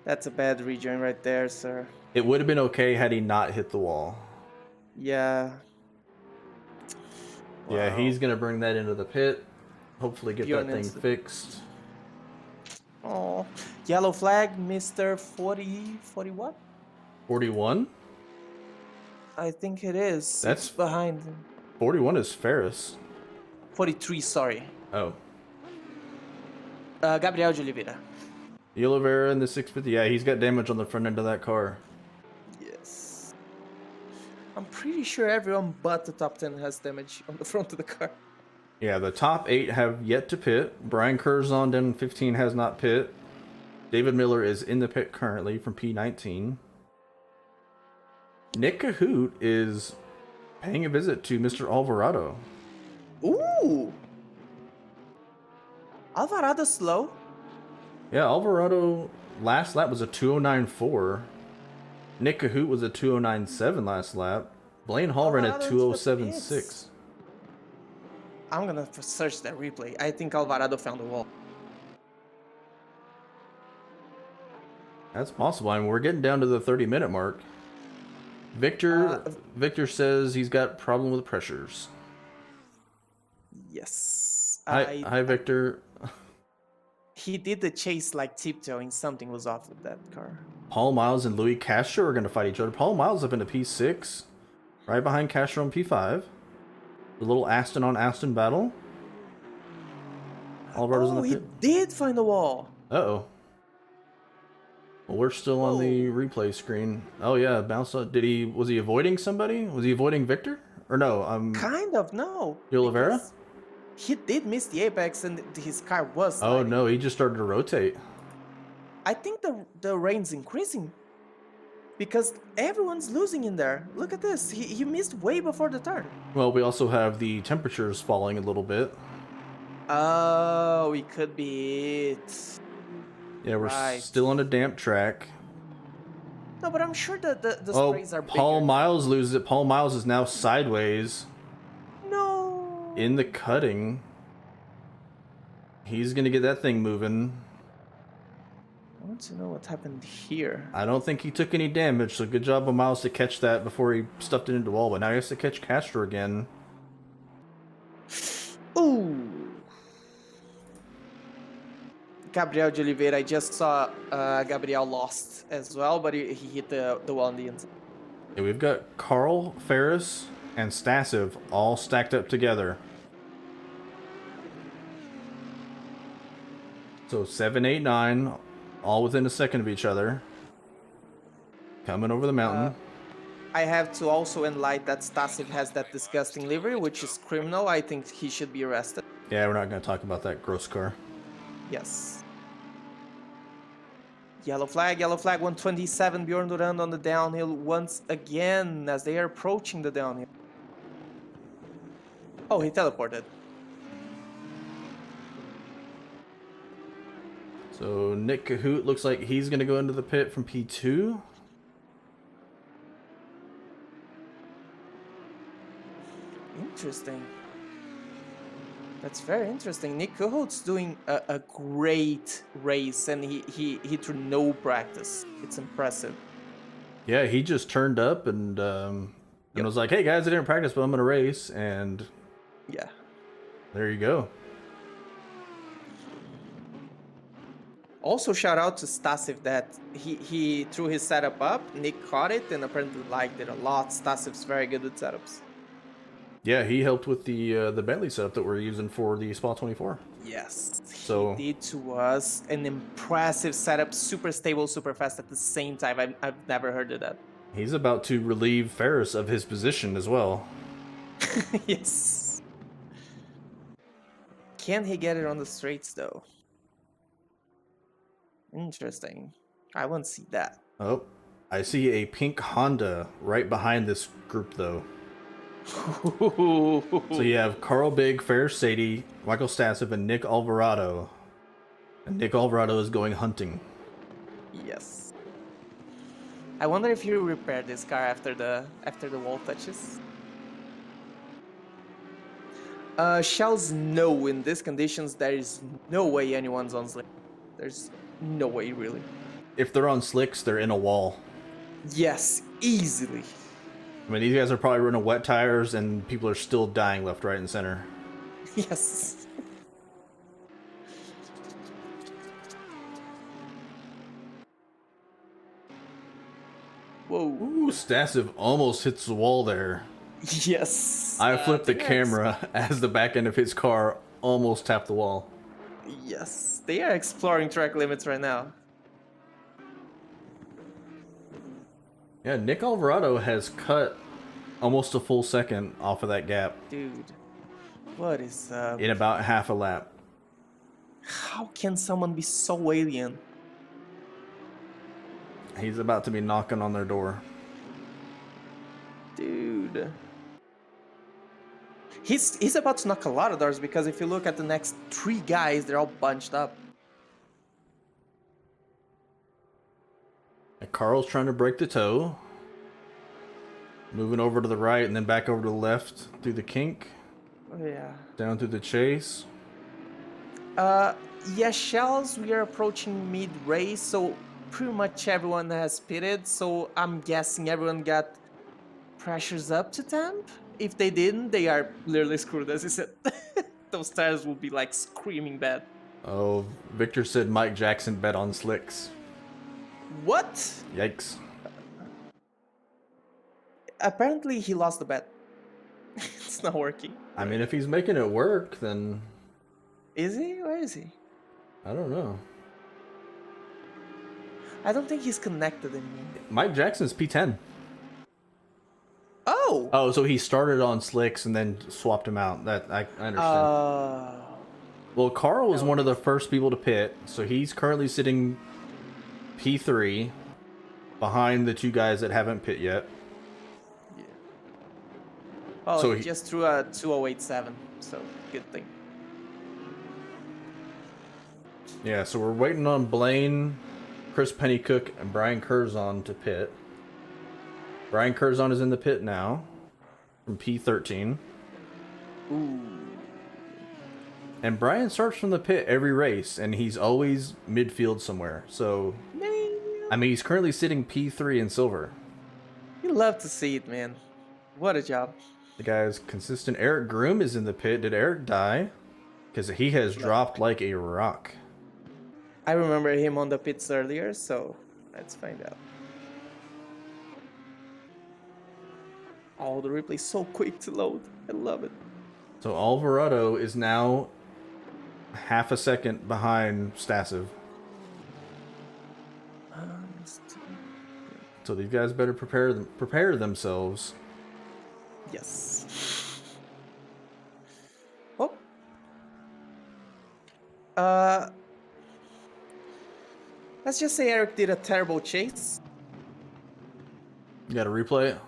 That's a bad rejoin right there, sir. It would have been okay had he not hit the wall. Yeah. Yeah, Wow. he's gonna bring that into the pit. Hopefully get Bjorn that thing into- fixed. Oh, yellow flag, Mr. 40 what? 41? I think it is. That's- It's behind him. 41 is Ferris. 43, sorry. Oh. Gabriel de Oliveira. Yellow Vera in the 650. Yeah, he's got damage on the front end of that car. Yes. I'm pretty sure everyone but the top 10 has damage on the front of the car. Yeah, the top 8 have yet to pit. Brian Curzon down in 15 has not pit. David Miller is in the pit currently from P19. Nick Cahoot is paying a visit to Mr. Alvarado. Ooh! Alvarado slow? Yeah, Alvarado last lap was a 209.4. Nick Cahoot was a 209.7 last lap. Blaine Hall ran a Alvarado's the 207.6. I'm gonna search that replay. I think Alvarado found the wall. That's possible. I mean, we're getting down to the 30-minute mark. Victor says he's got problem with pressures. Yes. Hi, Victor. He did the chase like tiptoeing. Something was off with that car. Paul Miles and Louis Castro are going to fight each other. Paul Miles up into P6, right behind Castro in P5. The little Aston on Aston battle. Alvarado's in the He pit. did find the wall. Uh-oh. Well, we're still on the replay screen. Oh yeah, bounced up. Was he avoiding somebody? Was he avoiding Victor? Or no, Kind of, no. Oliveira? because He did miss the apex and his car was Oh sliding. no, he just started to rotate. I think the rain's increasing. Because everyone's losing in there. Look at this. He missed way before the turn. Well, we also have the temperatures falling a little bit. Oh, it could be it. Yeah, we're Right. still on a damp track. No, but I'm sure that the Oh, sprays are Paul bigger. Miles loses it. Paul Miles is now sideways No. in the cutting. He's gonna get that thing moving. I want to know what happened here. I don't think he took any damage, so good job of Miles to catch that before he stuffed it into the wall. But now he has to catch Castro again. Ooh. Gabriel de Oliveira, I just saw Gabriel lost as well, but he hit the wall on the inside. Yeah, we've got Carl, Ferris, and Stasiv all stacked up together. So 7, 8, 9, all within a second of each other. Coming over the mountain. I have to also enlighten that Stasiv has that disgusting livery, which is criminal. I think he should be arrested. Yeah, we're not going to talk about that gross car. Yes. Yellow flag, 127. Bjorn Durand on the downhill once again as they are approaching the downhill. Oh, he teleported. So Nick Cahoot looks like he's going to go into the pit from P2. Interesting. That's very interesting. Nick Cahoot's doing a great race and he through no practice. It's impressive. Yeah, he just turned up and was like, hey guys, I didn't practice, but I'm going to race. And Yeah. there you go. Also, shout out to Stasiv that he threw his setup up. Nick caught it and apparently liked it a lot. Stasiv's very good at setups. Yeah, he helped with the Bentley setup that we're using for the Spa 24. Yes, So- he did to us an impressive setup, super stable, super fast at the same time. I've never heard of that. He's about to relieve Ferris of his position as well. Yes. Can he get it on the straights though? Interesting. I won't see that. Oh, I see a pink Honda right behind this group though. So you have Carl Big, Ferris Sadie, Michael Stasiv, and Nick Alvarado. And Nick Alvarado is going hunting. Yes. I wonder if you repair this car after the wall touches. Shells no, in these conditions there is no way anyone's on slick. There's no way really. If they're on slicks, they're in a wall. Yes, easily. I mean, these guys are probably running wet tires, and people are still dying left, right, and center. Yes. Whoa. Ooh, Stasiv almost hits the wall there. Yes. I flipped the they are camera as the back end of his car almost tapped the wall. Yes, they are exploring track limits right now. Yeah, Nick Alvarado has cut almost a full second off of that gap Dude, what is up? in about half a lap. How can someone be so alien? He's about to be knocking on their door. Dude. He's about to knock a lot of doors because if you look at the next 3 guys, they're all bunched up. And Carl's trying to break the toe. Moving over to the right and then back over to the left through the kink. Oh, yeah. Down through the chase. Yeah, Shells, we are approaching mid-race, so pretty much everyone has pitted, so I'm guessing everyone got pressures up to temp. If they didn't, they are literally screwed, as you said. Those tires will be like screaming bad. Oh, Victor said Mike Jackson bet on slicks. What? Yikes. Apparently he lost the bet. It's not working. I mean, if he's making it work, then Is he? Where is he? I don't know. I don't think he's connected anymore. Mike Jackson's P10. Oh! Oh, so he started on slicks and then swapped him out. That I understand. Well, Carl was one of the first people to pit, so he's currently sitting P3 behind the 2 guys that haven't pit yet. Yeah. Oh, So he he- just threw a 2087, so good thing. Yeah, so we're waiting on Blaine, Chris Pennycook, and Brian Curzon to pit. Brian Curzon is in the pit now from P13. Ooh. And Brian starts from the pit every race, and he's always midfield somewhere. So, I mean, he's currently sitting P3 in silver. You love to see it, man. What a job. The guy's consistent. Eric Groom is in the pit. Did Eric die? Because he has dropped like a rock. I remember him on the pits earlier, so let's find out. Oh, the replay's so quick to load. I love it. So Alvarado is now half a second behind Stasiv. So these guys better prepare themselves. Yes. Oh. Let's just say Eric did a terrible chase. You got to replay it.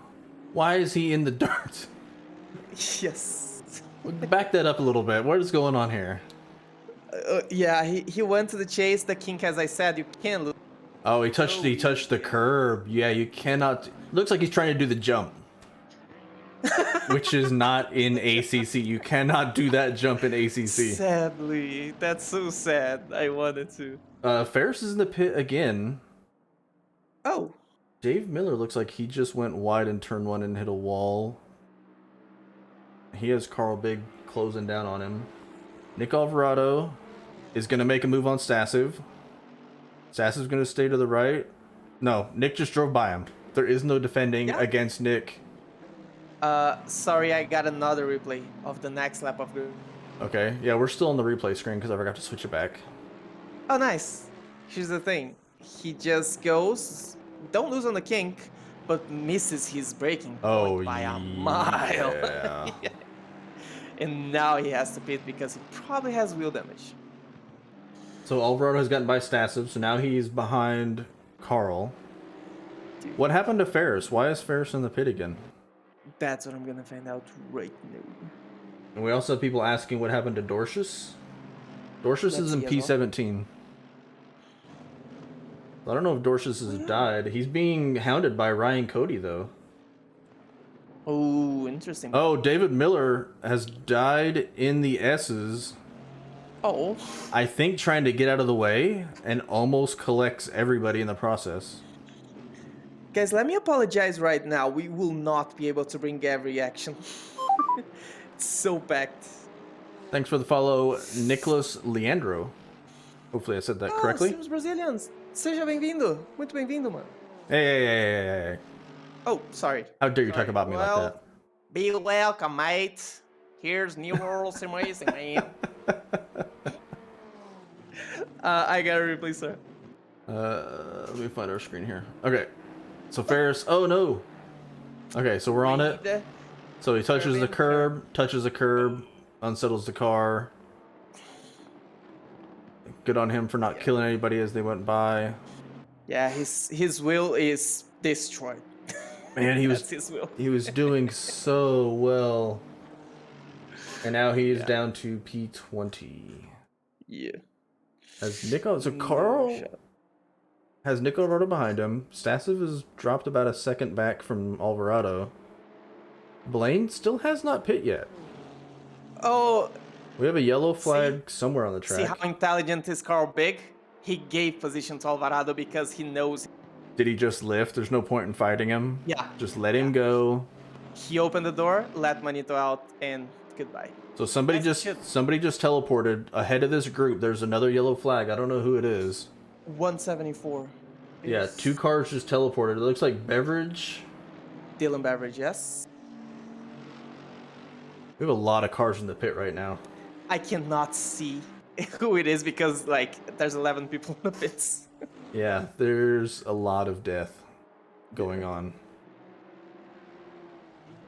Why is he in the dirt? Yes. Back that up a little bit. What is going on here? Yeah, he went to the chase. The kink, as I said, you can't lose. Oh, he touched the curb. Yeah, you cannot. Looks like he's trying to do the jump, which is not in ACC. You cannot do that jump in ACC. Sadly, that's so sad. I wanted to. Ferris is in the pit again. Oh. Dave Miller looks like he just went wide in turn 1 and hit a wall. He has Carl Big closing down on him. Nick Alvarado is going to make a move on Stasiv. Sass's gonna stay to the right. No, Nick just drove by him. There is no defending against Nick. Sorry, I got another replay of the next lap of the... Okay, yeah, we're still on the replay screen because I forgot to switch it back. Oh, nice. Here's the thing. He just goes, don't lose on the kink, but misses his braking point by a mile. Yeah. Yeah. And now he has to pit because he probably has wheel damage. So Alvarado has gotten by Stassiv, so now he's behind Carl. Dude. What happened to Ferris? Why is Ferris in the pit again? That's what I'm gonna find out right now. And we also have people asking what happened to Dorcius. Dorcius is in P17. I don't know if Dorcius has died. He's being hounded by Ryan Cody, though. Oh, interesting. Oh, David Miller has died in the S's. Oh. I think trying to get out of the way and almost collects everybody in the process. Guys, let me apologize right now. We will not be able to bring every action. It's so packed. Thanks for the follow, Nicholas Leandro. Hopefully I said that correctly. Os Brazilians. Seja bem-vindo. Muito bem-vindo, mano. Hey. Oh, sorry. How dare you talk about me like that? Be welcome, mate. Here's New World's amazing, man. I gotta replace her. Let me find our screen here. Okay. So Ferris, oh no. Okay, so we're on it. So he touches the curb, unsettles the car. Good on him for not killing anybody as they went by. Yeah, his will is destroyed. Man, he was his will. He was doing so well. And now he is down to P20. Yeah. Has Nico Carl has Nico Alvarado behind him. Stassiv has dropped about a second back from Alvarado. Blaine still has not pit yet. Oh, we have a yellow flag somewhere on the track. See how intelligent is Carl Big? He gave position to Alvarado because he knows. Did he just lift? There's no point in fighting him. Yeah. Just let him go. He opened the door, let Manito out, and goodbye. So somebody just teleported ahead of this group. There's another yellow flag. I don't know who it is. 174. Yeah, 2 cars just teleported. It looks like Beverage. Dylan Beverage, yes. We have a lot of cars in the pit right now. I cannot see who it is because, like, there's 11 people in the pits. Yeah, there's a lot of death going on.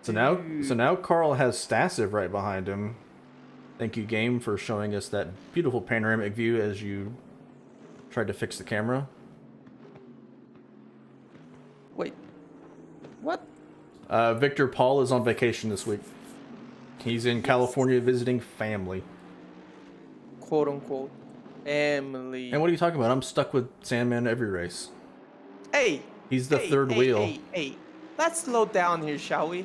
So now Carl has Stassiv right behind him. Thank you, game, for showing us that beautiful panoramic view as you tried to fix the camera. Wait, what? Victor Paul is on vacation this week. He's in California visiting family. Quote unquote. Emily. And what are you talking about? I'm stuck with Sandman every race. Hey! He's the third wheel. Hey. Let's slow down here, shall we?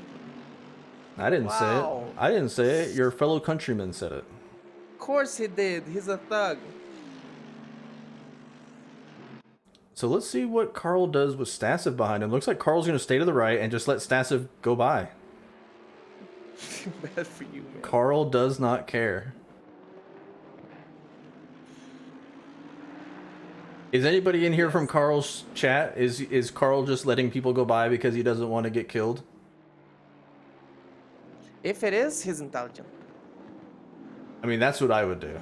I didn't say it. I didn't say it. Your fellow countryman said it. Of course he did. He's a thug. So let's see what Carl does with Stassiv behind him. Looks like Carl's going to stay to the right and just let Stassiv go by. Bad for you, man. Carl does not care. Is anybody in here from Carl's chat? Is Carl just letting people go by because he doesn't want to get killed? If it is, he's intelligent. I mean, that's what I would do.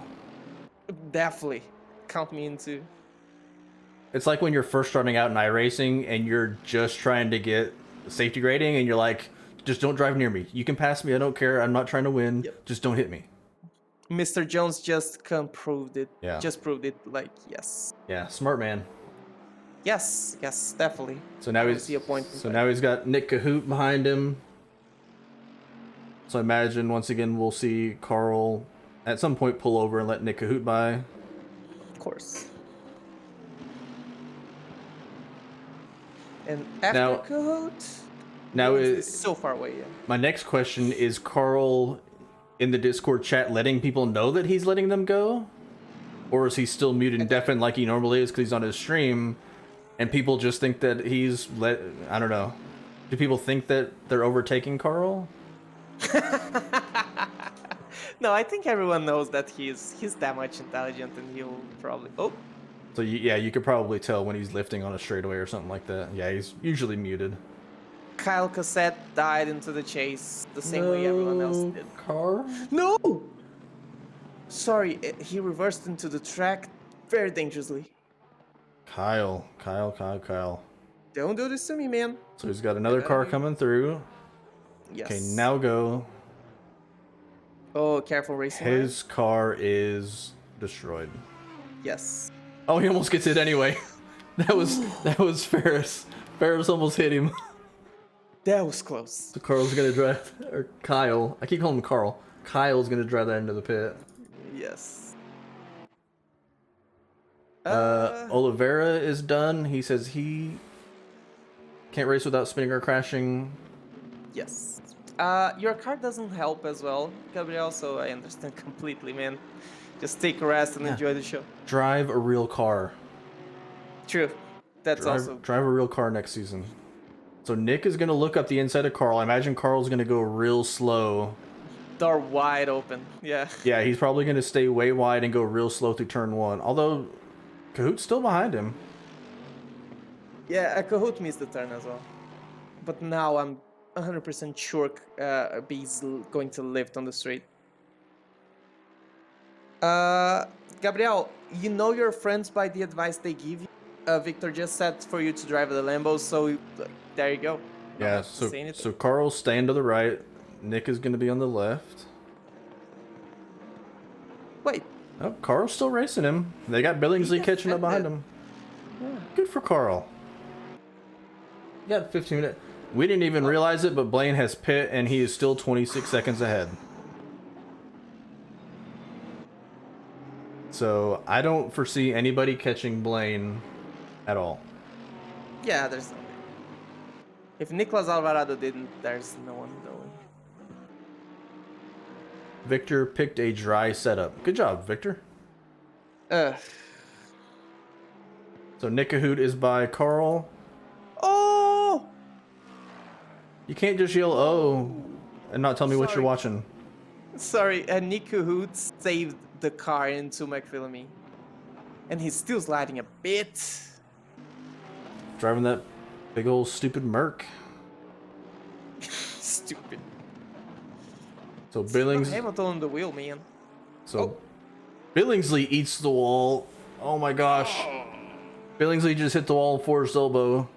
Definitely. Count me into. It's like when you're first starting out in iRacing and you're just trying to get safety rating and you're like, just don't drive near me. You can pass me. I don't care. I'm not trying to win. Yep. Just don't hit me. Mr. Jones just proved it. Yeah. Just proved it. Like, yes. Yeah, smart man. Yes, definitely. So now he's got Nick Cahoot behind him. So I imagine once again we'll see Carl at some point pull over and let Nick Cahoot by. Of course. And after Cahoot, now it's so far away. Yeah. My next question is: Carl in the Discord chat letting people know that he's letting them go, or is he still muted and deafened like he normally is because he's on his stream, and people just think that he's I don't know. Do people think that they're overtaking Carl? No, I think everyone knows that he's that much intelligent, and he'll probably. Oh, So yeah, you could probably tell when he's lifting on a straightaway or something like that. Yeah, he's usually muted. Kyle Cassette died into the chase the same way everyone else did. Car? No! Sorry, he reversed into the track very dangerously. Kyle. Don't do this to me, man. So he's got another car coming through. Yes. Okay, now go. Oh, careful racing. His car is destroyed. Yes. Oh, he almost gets hit anyway. That was Ferris. Ferris almost hit him. That was close. So Carl's gonna drive, or Kyle. I keep calling him Carl. Kyle's gonna drive that into the pit. Yes. Oliveira is done. He says he can't race without spinning or crashing. Yes. Your car doesn't help as well, Gabriel, so I understand completely, man. Just take a rest and enjoy the show. Drive a real car. True. That's also... Drive a real car next season. So Nick is going to look up the inside of Carl. I imagine Carl's going to go real slow. Door wide open, yeah. Yeah, he's probably going to stay way wide and go real slow through turn 1. Although, Kahoot's still behind him. Yeah, Kahoot missed the turn as well. But now I'm 100% sure B's going to lift on the straight. Gabriel, you know your friends by the advice they give you. Victor just said for you to drive the Lambo, so there you go. Yeah, so Carl's staying to the right. Nick is going to be on the left. Wait. Oh, Carl's still racing him. They got Billingsley catching up behind him. Yeah. Good for Carl. You got 15 minutes. We didn't even realize it, but Blaine has pit, and he is still 26 seconds ahead. So I don't foresee anybody catching Blaine at all. Yeah, there's no way. If Nicolas Alvarado didn't, there's no one going. Victor picked a dry setup. Good job, Victor. So Nick Kahoot is by Carl. Oh! You can't just yell "oh" and not tell me what you're watching. Sorry, Nick Kahoot saved the car into McPhillamy. And he's still sliding a bit. Driving that big old stupid Merc. Stupid. So Billings. Hamilton on the wheel, man. So Billingsley eats the wall. Oh my gosh. Billingsley just hit the wall for his elbow.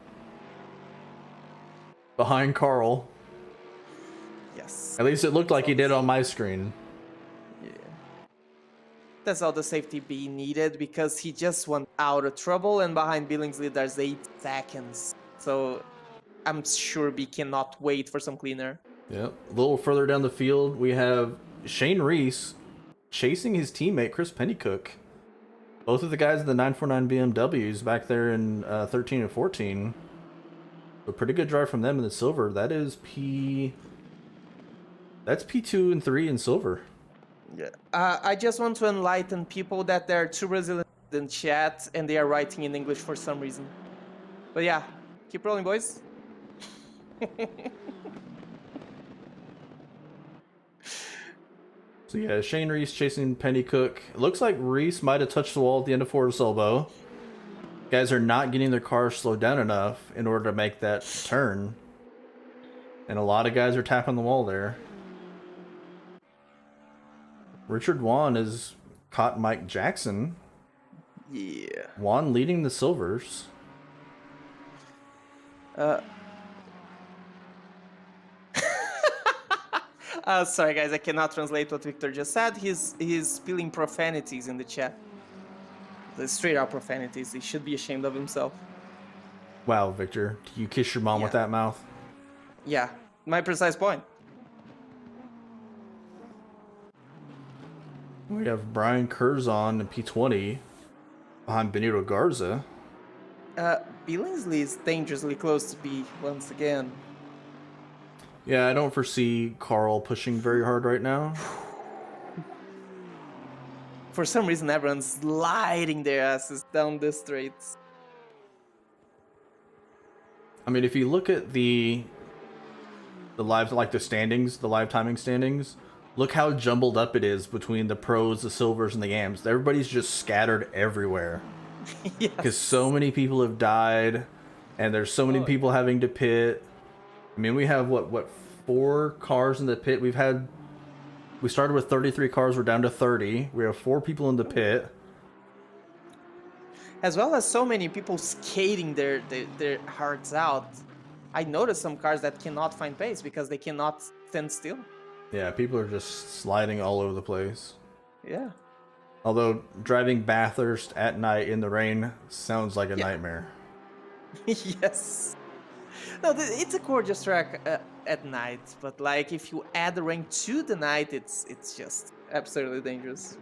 Behind Carl. Yes. At least it looked like he did on my screen. Yeah. That's all the safety B needed because he just went out of trouble, and behind Billingsley there's 8 seconds. So I'm sure B cannot wait for some cleaner. Yep. A little further down the field, we have Shane Reese chasing his teammate Chris Pennycook. Both of the guys in the 949 BMWs back there in 13 and 14. A pretty good drive from them in the silver. That is That's P2 and 3 in silver. Yeah. I just want to enlighten people that there are 2 Brazilians in chat and they are writing in English for some reason. But yeah, keep rolling, boys. So yeah, Shane Reese chasing Pennycook. It looks like Reese might have touched the wall at the end of Ford's elbow. Guys are not getting their cars slowed down enough in order to make that turn. And a lot of guys are tapping the wall there. Richard Wan has caught Mike Jackson. Yeah. Wan leading the silvers. Sorry guys, I cannot translate what Victor just said. He's spilling profanities in the chat. The straight out profanities. He should be ashamed of himself. Wow, Victor. Do you kiss your mom with that mouth? Yeah, my precise point. We have Brian Curzon in P20 behind Benito Garza. Billingsley is dangerously close to B once again. Yeah, I don't foresee Carl pushing very hard right now. For some reason, everyone's sliding their asses down the straights. I mean, if you look at the live, like the standings, the live timing standings, look how jumbled up it is between the pros, the silvers, and the yams. Everybody's just scattered everywhere. Because so many people have died, and there's so many people having to pit. I mean, we have what 4 cars in the pit. We started with 33 cars. We're down to 30. We have 4 people in the pit. As well as so many people skating their hearts out. I noticed some cars that cannot find pace because they cannot stand still. Yeah, people are just sliding all over the place. Yeah. Although driving Bathurst at night in the rain sounds like a nightmare. Yes. No, it's a gorgeous track at night, but like if you add the rain to the night, it's just absolutely dangerous.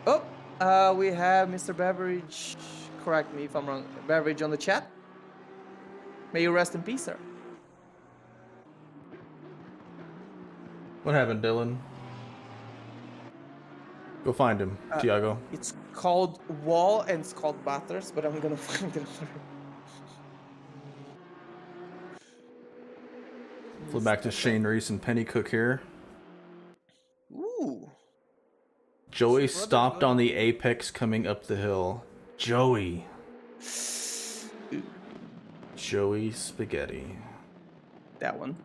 Oh, we have Mr. Beverage. Correct me if I'm wrong. Beverage on the chat. May you rest in peace, sir. What happened, Dylan? Go find him, Tiago. It's called Wall and it's called Bathurst, but I'm gonna find it. Flip back to Shane Reese and Penny Cook here. Ooh. Joey stopped on the apex coming up the hill. Joey. Joey Spaghetti. That one.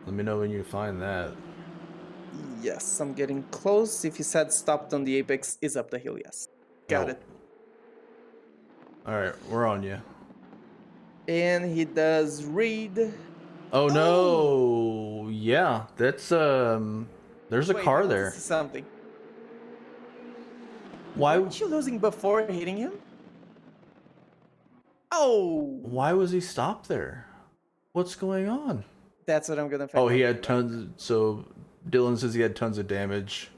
Let me know when you find that. Yes, I'm getting close. If he said stopped on the apex, is up the hill, yes. Got it. Alright, we're on you. And he does read. Oh no! Yeah, that's there's a car there. Something. Why? Weren't you losing before hitting him? Oh! Why was he stopped there? What's going on? That's what I'm gonna find. Oh, he had tons. So Dylan says he had tons of damage.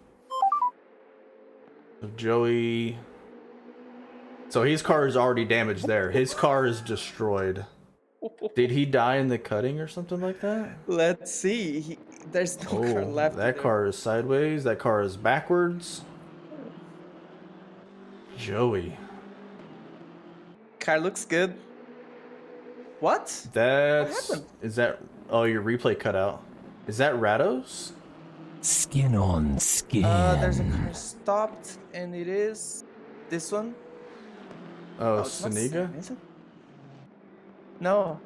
So Joey. So his car is already damaged there. His car is destroyed. Did he die in the cutting or something like that? Let's see. There's no car left. That car is sideways. That car is backwards. Joey. Car looks good. What? That's... What happened? Is that... Oh, your replay cut out. Is that Rados? Skin on skin. There's a car stopped, and it is this one. Oh, it's not Saniga? Sam, is it? No.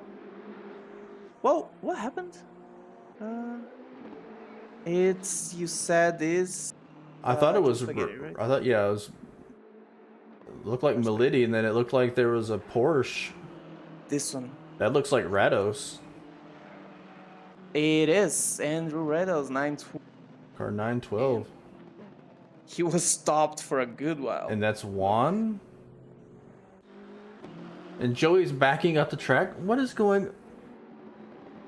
Whoa, what happened? It's, you said is... I thought it was... Spaghetti, right? I thought, yeah, it was... It looked like Melody, and then it looked like there was a Porsche. This one. That looks like Rados. It is Andrew Reddles, 912. Car 912. He was stopped for a good while. And that's Juan? And Joey's backing up the track? What is going...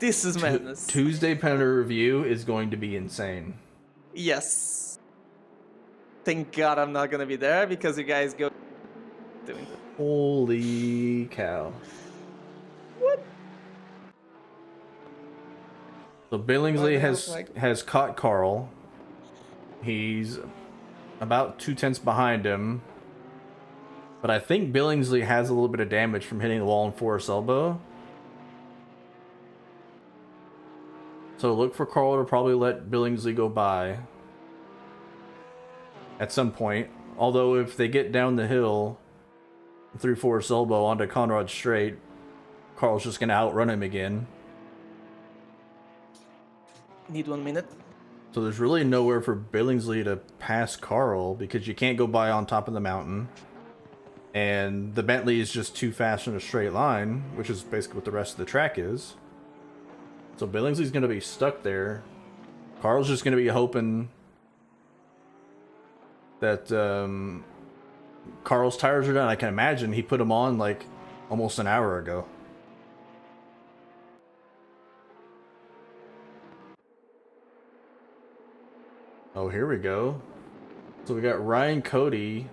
This is madness. Tuesday Penalty Review is going to be insane. Yes. Thank God I'm not gonna be there because you guys go doing that. Holy cow. What? So Billingsley has caught Carl. He's about 2/10 behind him. But I think Billingsley has a little bit of damage from hitting the wall in Forest Elbow. So look for Carl to probably let Billingsley go by at some point. Although if they get down the hill through Forest Elbow onto Conrad Straight, Carl's just going to outrun him again. Need 1 minute. So there's really nowhere for Billingsley to pass Carl because you can't go by on top of the mountain. And the Bentley is just too fast in a straight line, which is basically what the rest of the track is. So Billingsley's going to be stuck there. Carl's just going to be hoping that Carl's tires are done. I can imagine he put them on like almost an hour ago. Oh, here we go. So we got Ryan Cody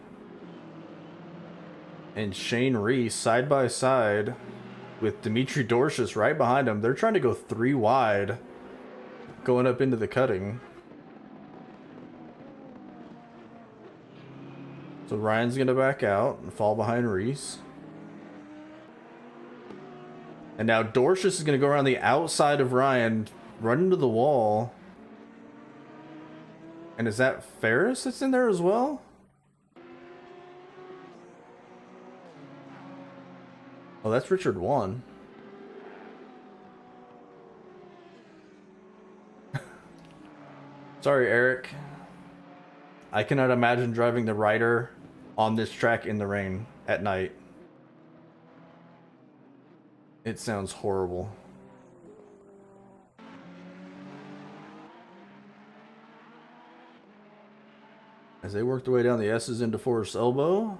and Shane Reese side by side with Dimitri Dorsius right behind him. They're trying to go 3 wide going up into the cutting. So Ryan's going to back out and fall behind Reese. And now Dorsius is going to go around the outside of Ryan, run into the wall, And is that Ferris that's in there as well? Oh, that's Richard 1. Sorry, Eric. I cannot imagine driving the Ryder on this track in the rain at night. It sounds horrible. As they work their way down the S's into Forrest's elbow.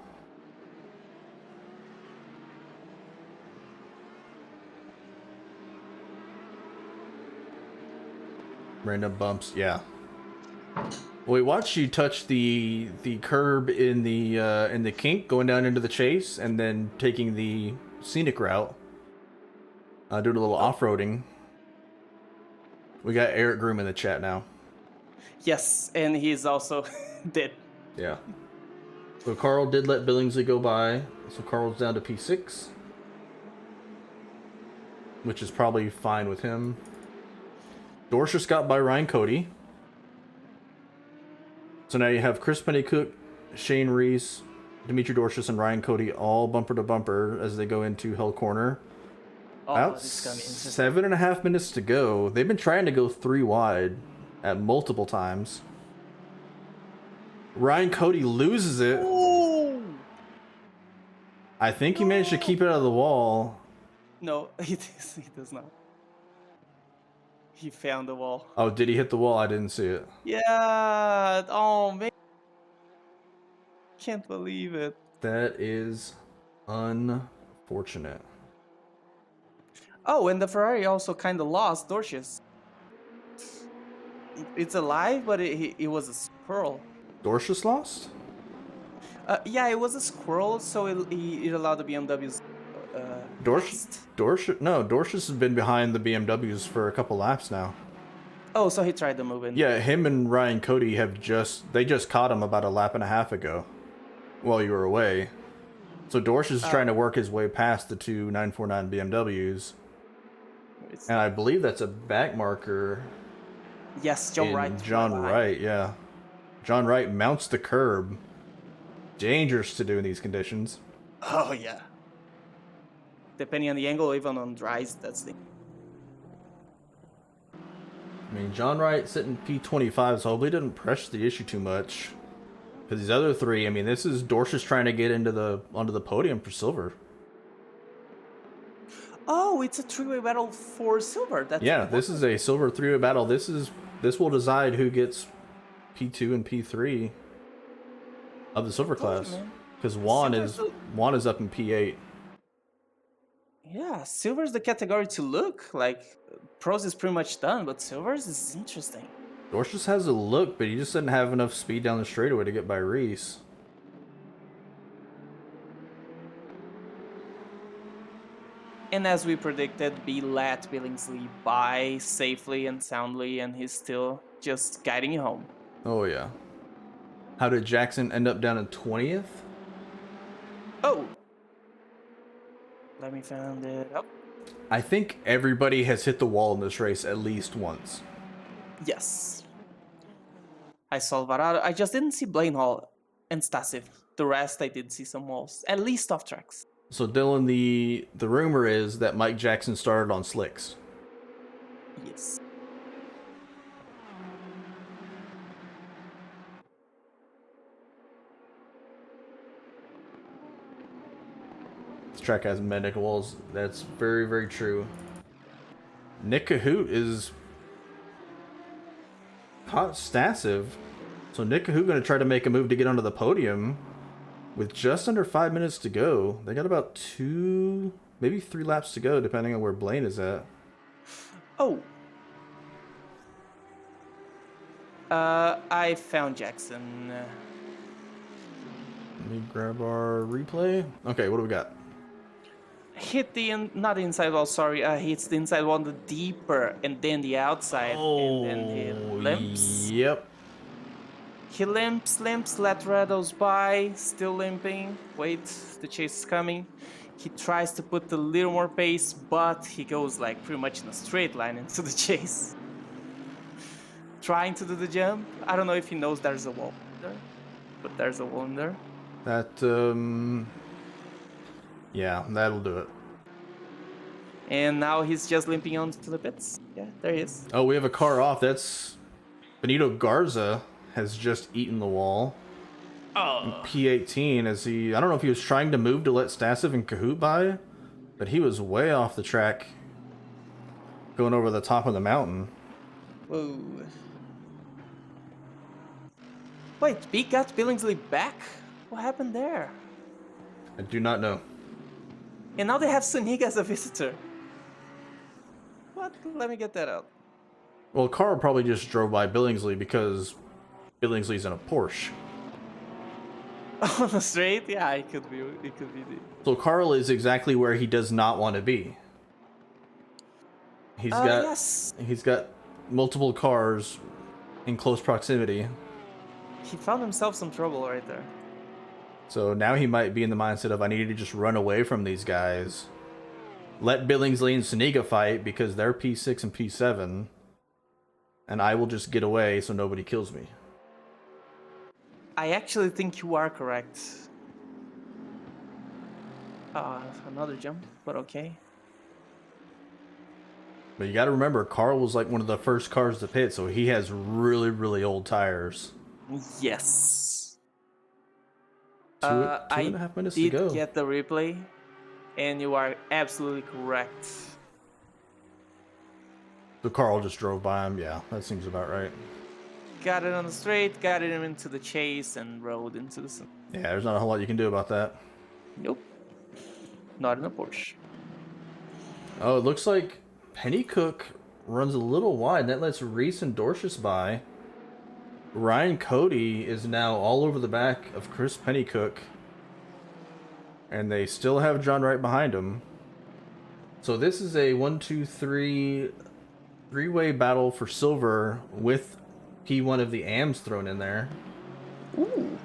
Random bumps, yeah. Well, we watched you touch the curb in the kink going down into the chase, and then taking the scenic route, doing a little off-roading. We got Eric Groom in the chat now. Yes, and he's also dead. Yeah. So Carl did let Billingsley go by, so Carl's down to P6, which is probably fine with him. Dorshus got by Ryan Cody. So now you have Chris Pennycook, Shane Reese, Dimitri Dorshus, and Ryan Cody all bumper to bumper as they go into Hell Corner. Oh, About this is gonna be interesting. 7.5 minutes to go. They've been trying to go 3 wide at multiple times. Ryan Cody loses it. Ooh! I think he managed to keep it out of the wall. No, he does not. He found the wall. Oh, did he hit the wall? I didn't see it. Yeah. Oh man. Can't believe it. That is unfortunate. Oh, and the Ferrari also kind of lost Dorshus. It's alive, but it was a squirrel. Dorshus lost? Yeah, it was a squirrel, so it allowed the BMWs. Dorshus has been behind the BMWs for a couple laps now. Oh, so he tried to move in. Yeah, him and Ryan Cody they just caught him about a lap and a half ago while you were away. So Dorshus is trying to work his way past the two 949 BMWs. And I believe that's a back marker. Yes, John Wright. John right Wright, yeah. John Wright mounts the curb. Dangerous to do in these conditions. Oh, yeah. Depending on the angle, even on dries, that's the... I mean, John Wright sitting P25, so hopefully didn't press the issue too much. Because these other three, I mean, this is Dorshus trying to get onto the podium for silver. Oh, it's a three-way battle for silver. That's This is a silver three-way battle. This will decide who gets P2 and P3 of the silver class. Because Juan is up in P8. Yeah, silver's the category to look. Like, pros is pretty much done, but silver's is interesting. Dorshus has a look, but he just doesn't have enough speed down the straightaway to get by Reese. And as we predicted, B let Billingsley by safely and soundly, and he's still just guiding you home. Oh, yeah. How did Jackson end up down in 20th? Oh! Let me find it up. I think everybody has hit the wall in this race at least once. Yes. I saw Alvarado. I just didn't see Blaine Hall and Stasif. The rest I did see some walls, at least off tracks. So Dylan, the rumor is that Mike Jackson started on slicks. Yes. This track has medic walls. That's very, very true. Nick Cahoot is caught Stasiv. So Nick Cahoot going to try to make a move to get onto the podium with just under 5 minutes to go. They got about 2, maybe 3 laps to go, depending on where Blaine is at. Oh. I found Jackson. Let me grab our replay. Okay, what do we got? Hit not the inside wall, sorry. Hits the inside wall, the deeper, and then the outside. And then he limps. Yep. He limps, let Rattles by, still limping. Wait, the chase is coming. He tries to put a little more pace, but he goes like pretty much in a straight line into the chase. trying to do the jump. I don't know if he knows there's a wall there, but there's a wall in there. That, yeah, that'll do it. And now he's just limping onto the pits. Yeah, there he is. Oh, we have a car off. That's Benito Garza has just eaten the wall. Oh. P18 as I don't know if he was trying to move to let Stasov and Kahoot by, but he was way off the track going over the top of the mountain. Whoa. Wait, B got Billingsley back? What happened there? I do not know. And now they have Sonic as a visitor. What? Let me get that out. Well, Carl probably just drove by Billingsley because Billingsley's in a Porsche. On the straight? Yeah, it could be. It could be. So Carl is exactly where he does not want to be. He's got multiple cars in close proximity. He found himself some trouble right there. So now he might be in the mindset of, I need to just run away from these guys. Let Billingsley and Suniga fight because they're P6 and P7. And I will just get away so nobody kills me. I actually think you are correct. Another jump, but okay. But you gotta remember, Carl was like one of the first cars to pit, so he has really, really old tires. Yes. 2.5 minutes to go. I did get the replay, and you are absolutely correct. So Carl just drove by him. Yeah, that seems about right. Got it on the straight, got it into the chase, and rode into the sun. Yeah, there's not a whole lot you can do about that. Nope. Not in a Porsche. Oh, it looks like Pennycook runs a little wide. That lets Reese and Dorcius by. Ryan Cody is now all over the back of Chris Pennycook. And they still have John right behind him. So this is a 3-way battle for silver with P1 of the AMs thrown in there. Ooh.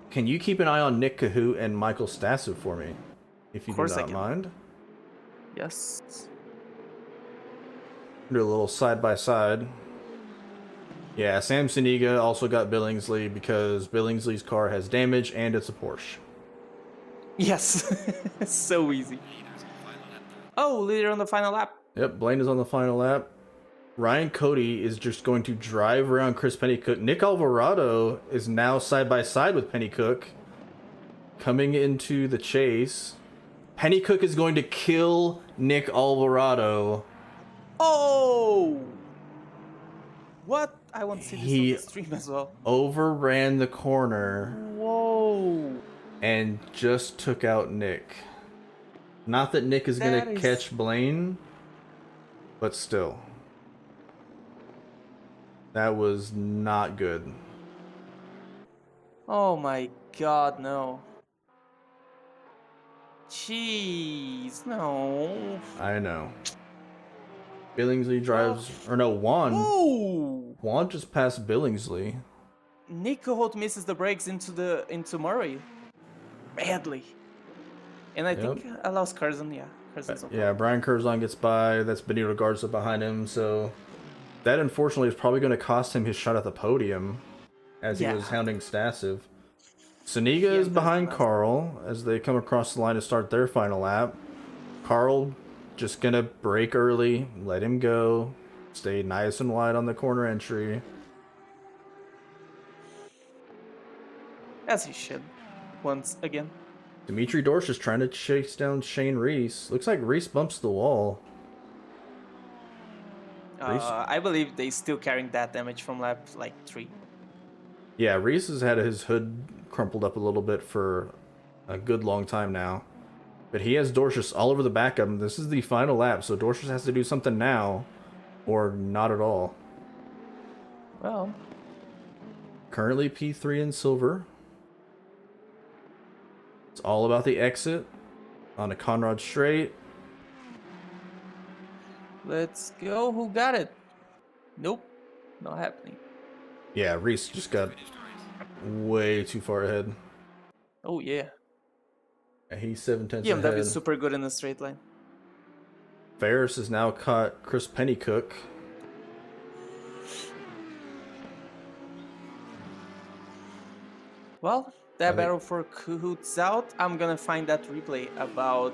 Can you keep an eye on Nick Kahoot and Michael Stassu for me? If you do Of course I not can. mind. Yes. Do a little side by side. Yeah, Sam Suniga also got Billingsley because Billingsley's car has damage and it's a Porsche. Yes. So easy. Oh, leader on the final lap. Yep, Blaine is on the final lap. Ryan Cody is just going to drive around Chris Pennycook. Nick Alvarado is now side by side with Pennycook. Coming into the chase. Pennycook is going to kill Nick Alvarado. Oh! What? I want to see this on He the stream as well. overran the corner Whoa! and just took out Nick. Not that Nick is going to catch Blaine, but still. That was not good. Oh my god, no. Jeez, no. I know. Billingsley drives, or no, Juan. Ooh! Juan just passed Billingsley. Nico Holt misses the brakes into Murray. Badly. And I think I lost Curzon, yeah. Curzon's okay. Yeah, Brian Curzon gets by. That's Benito Garza behind him, so that unfortunately is probably going to cost him his shot at the podium as he was hounding Stasov. Suniga is behind Carl as they come across the line to start their final lap. Carl just going to brake early, let him go, stay nice and wide on the corner entry. As he should. Once again. Dimitri Dorsch is trying to chase down Shane Reese. Looks like Reese bumps the wall. I believe they still carrying that damage from lap like 3. Yeah, Reese has had his hood crumpled up a little bit for a good long time now. But he has Dorcius all over the back of him. This is the final lap, so Dorcius has to do something now or not at all. Well. Currently P3 in silver. It's all about the exit on a Conrad straight. Let's go. Who got it? Nope. Not happening. Yeah, Reese just got way too far ahead. Oh, yeah. He's 7/10 ahead. BMW is super good in the straight line. Ferris has now caught Chris Pennycook. Well, that I think- battle for Cahoots out. I'm gonna find that replay about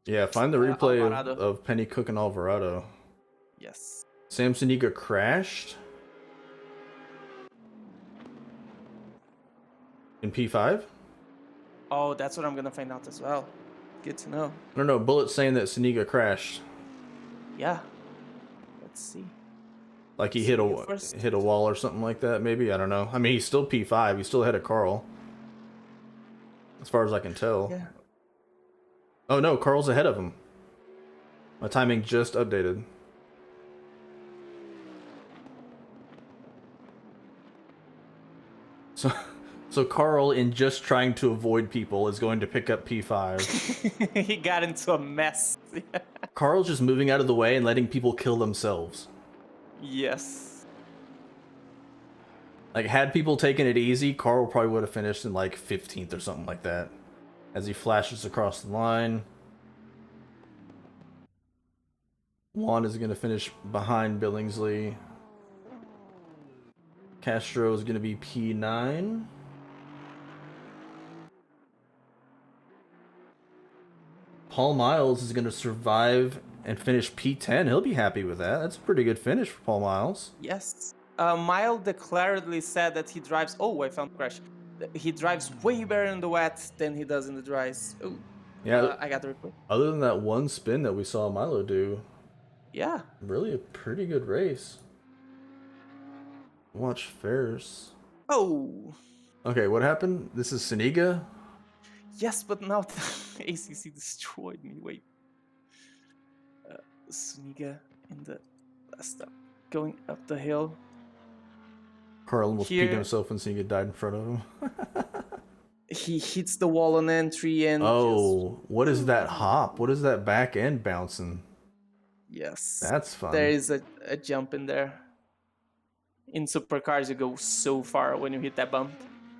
Yeah, find the replay Alvarado. of Penny Cook and Alvarado. Yes. Samsoniga crashed in P5? Oh, that's what I'm gonna find out as well. Good to know. I don't know. Bullet's saying that Soniga crashed. Yeah. Let's see. Like he Soniga first. hit a wall or something like that, maybe? I don't know. I mean, he's still P5. He's still ahead of Carl. As far as I can tell. Yeah. Oh no, Carl's ahead of him. My timing just updated. So Carl, in just trying to avoid people, is going to pick up P5. He got into a mess. Carl's just moving out of the way and letting people kill themselves. Yes. Like, had people taken it easy, Carl probably would have finished in like 15th or something like that. As he flashes across the line. Juan is going to finish behind Billingsley. Castro is going to be P9. Paul Miles is going to survive and finish P10. He'll be happy with that. That's a pretty good finish for Paul Miles. Yes. Mile declaredly said that he drives. Oh, I found crash. He drives way better in the wet than he does in the dries. Oh, Yeah, I got the report. other than that one spin that we saw Milo do, Yeah. really a pretty good race. Watch Ferris. Oh. Okay, what happened? This is Soniga. Yes, but now ACC destroyed me. Wait. Suniga in the last stop, going up the hill. Carl almost Here- peed himself and Soniga died in front of him. He hits the wall on entry and Oh, what is that hop? What is that back end bouncing? yes, That's fun. there is a jump in there. In supercars, you go so far when you hit that bump.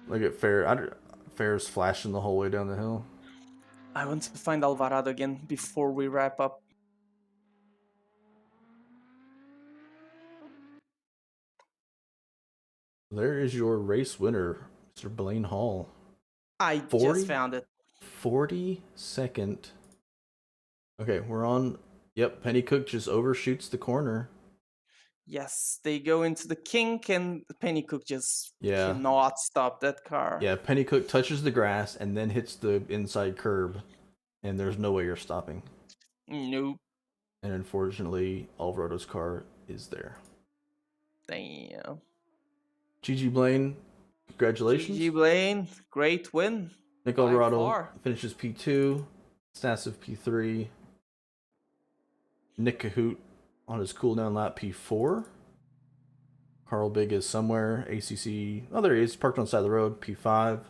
Look at Ferris flashing the whole way down the hill. I want to find Alvarado again before we wrap up. There is your race winner, Mr. Blaine Hall. I 40? just found it. 42nd. Okay, we're on. Yep, Penny Cook just overshoots the corner. Yes, they go into the kink and Penny Cook just Yeah. cannot stop that car. Yeah, Penny Cook touches the grass and then hits the inside curb, and there's no way you're stopping. Nope. And unfortunately, Alvarado's car is there. Damn. GG Blaine, congratulations. GG Blaine, great win. Nick by Alvarado far. finishes P2, Stassiv P3, Nick Cahoot on his cooldown lap P4. Carl Big is somewhere, ACC, oh there he is, parked on the side of the road, P5.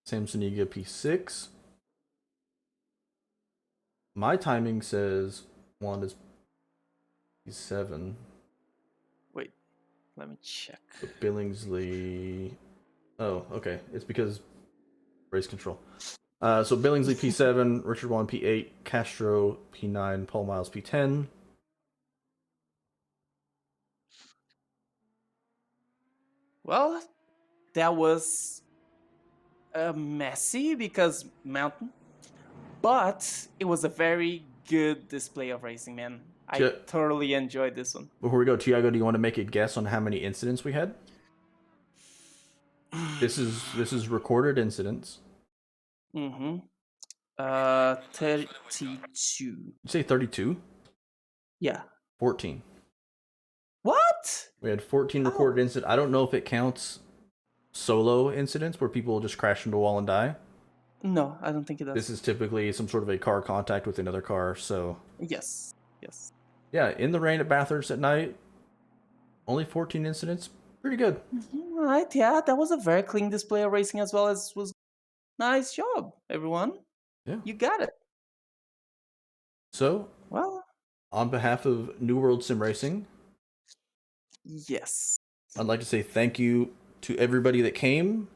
Samsoniga P6. My timing says Wanda's P7. Wait, let me check. But Billingsley. Oh, okay. It's because race control. So Billingsley P7, Richard Juan P8, Castro P9, Paul Miles P10. Well, that was messy because mountain, but it was a very good display of racing, man. I Yeah. thoroughly enjoyed this one. Before we go, Tiago, do you want to make a guess on how many incidents we had? This is recorded incidents. Mm-hmm. 32. You say 32? Yeah. 14. What? We had 14 recorded incidents. I don't know if it counts solo incidents where people just crash into a wall and die. No, I don't think it does. This is typically some sort of a car contact with another car, so... Yes. Yes. Yeah, in the rain at Bathurst at night, only 14 incidents. Pretty good. All right. Yeah, that was a very clean display of racing as well as was. Nice job, everyone. Yeah. You got it. So, Well, on behalf of New World Sim Racing, yes. I'd like to say thank you to everybody that came.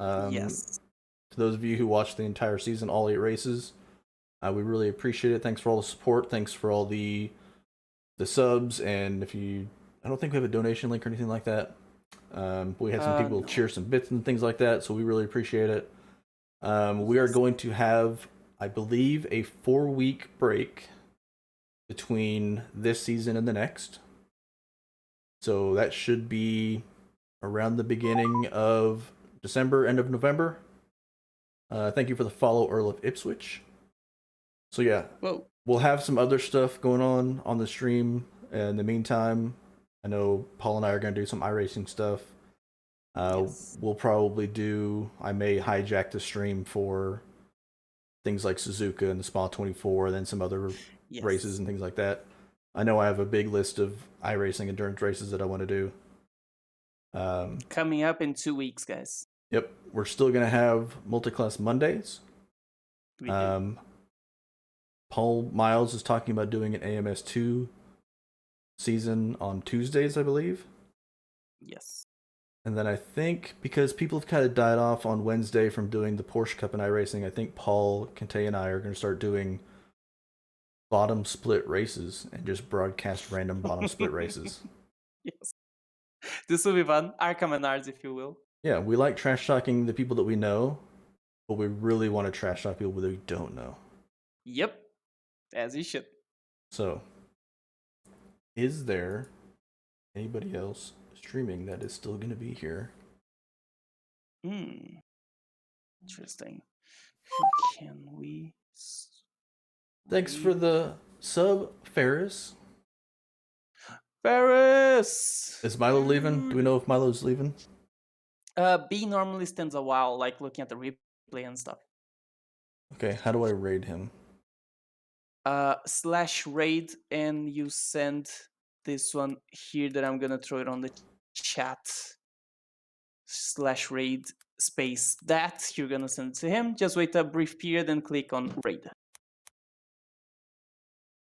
Yes. To those of you who watched the entire season, all 8 races. We really appreciate it. Thanks for all the support. Thanks for all the the subs, and if you, I don't think we have a donation link or anything like that. We had some people No. cheer some bits and things like that, so we really appreciate it. We are going to have, I believe, a 4-week break between this season and the next. So that should be around the beginning of December, end of November. Thank you for the follow, Earl of Ipswich. So yeah, Whoa. we'll have some other stuff going on the stream. In the meantime, I know Paul and I are going to do some iRacing stuff. Yes. We'll probably do, I may hijack the stream for things like Suzuka and the Spa 24, and then some other Yes. races and things like that. I know I have a big list of iRacing endurance races that I want to do. Coming up in 2 weeks, guys. Yep, we're still going to have multi-class Mondays. We do. Paul Miles is talking about doing an AMS2 season on Tuesdays, I believe. Yes. And then I think, because people have kind of died off on Wednesday from doing the Porsche Cup and iRacing, I think Paul, Kente, and I are going to start doing bottom split races and just broadcast random bottom split races. Yes. This will be fun. Arkham and ours, if you will. Yeah, we like trash talking the people that we know, but we really want to trash talk people that we don't know. Yep. As you should. So, is there anybody else streaming that is still going to be here? Interesting. Who can we? Thanks for the sub, Ferris. Ferris! Is Milo leaving? Do we know if Milo's leaving? B normally stands a while, like looking at the replay and stuff. Okay, how do I raid him? /raid, and you send this one here that I'm gonna throw it on the chat. /raid space that you're gonna send it to him. Just wait a brief period and click on raid.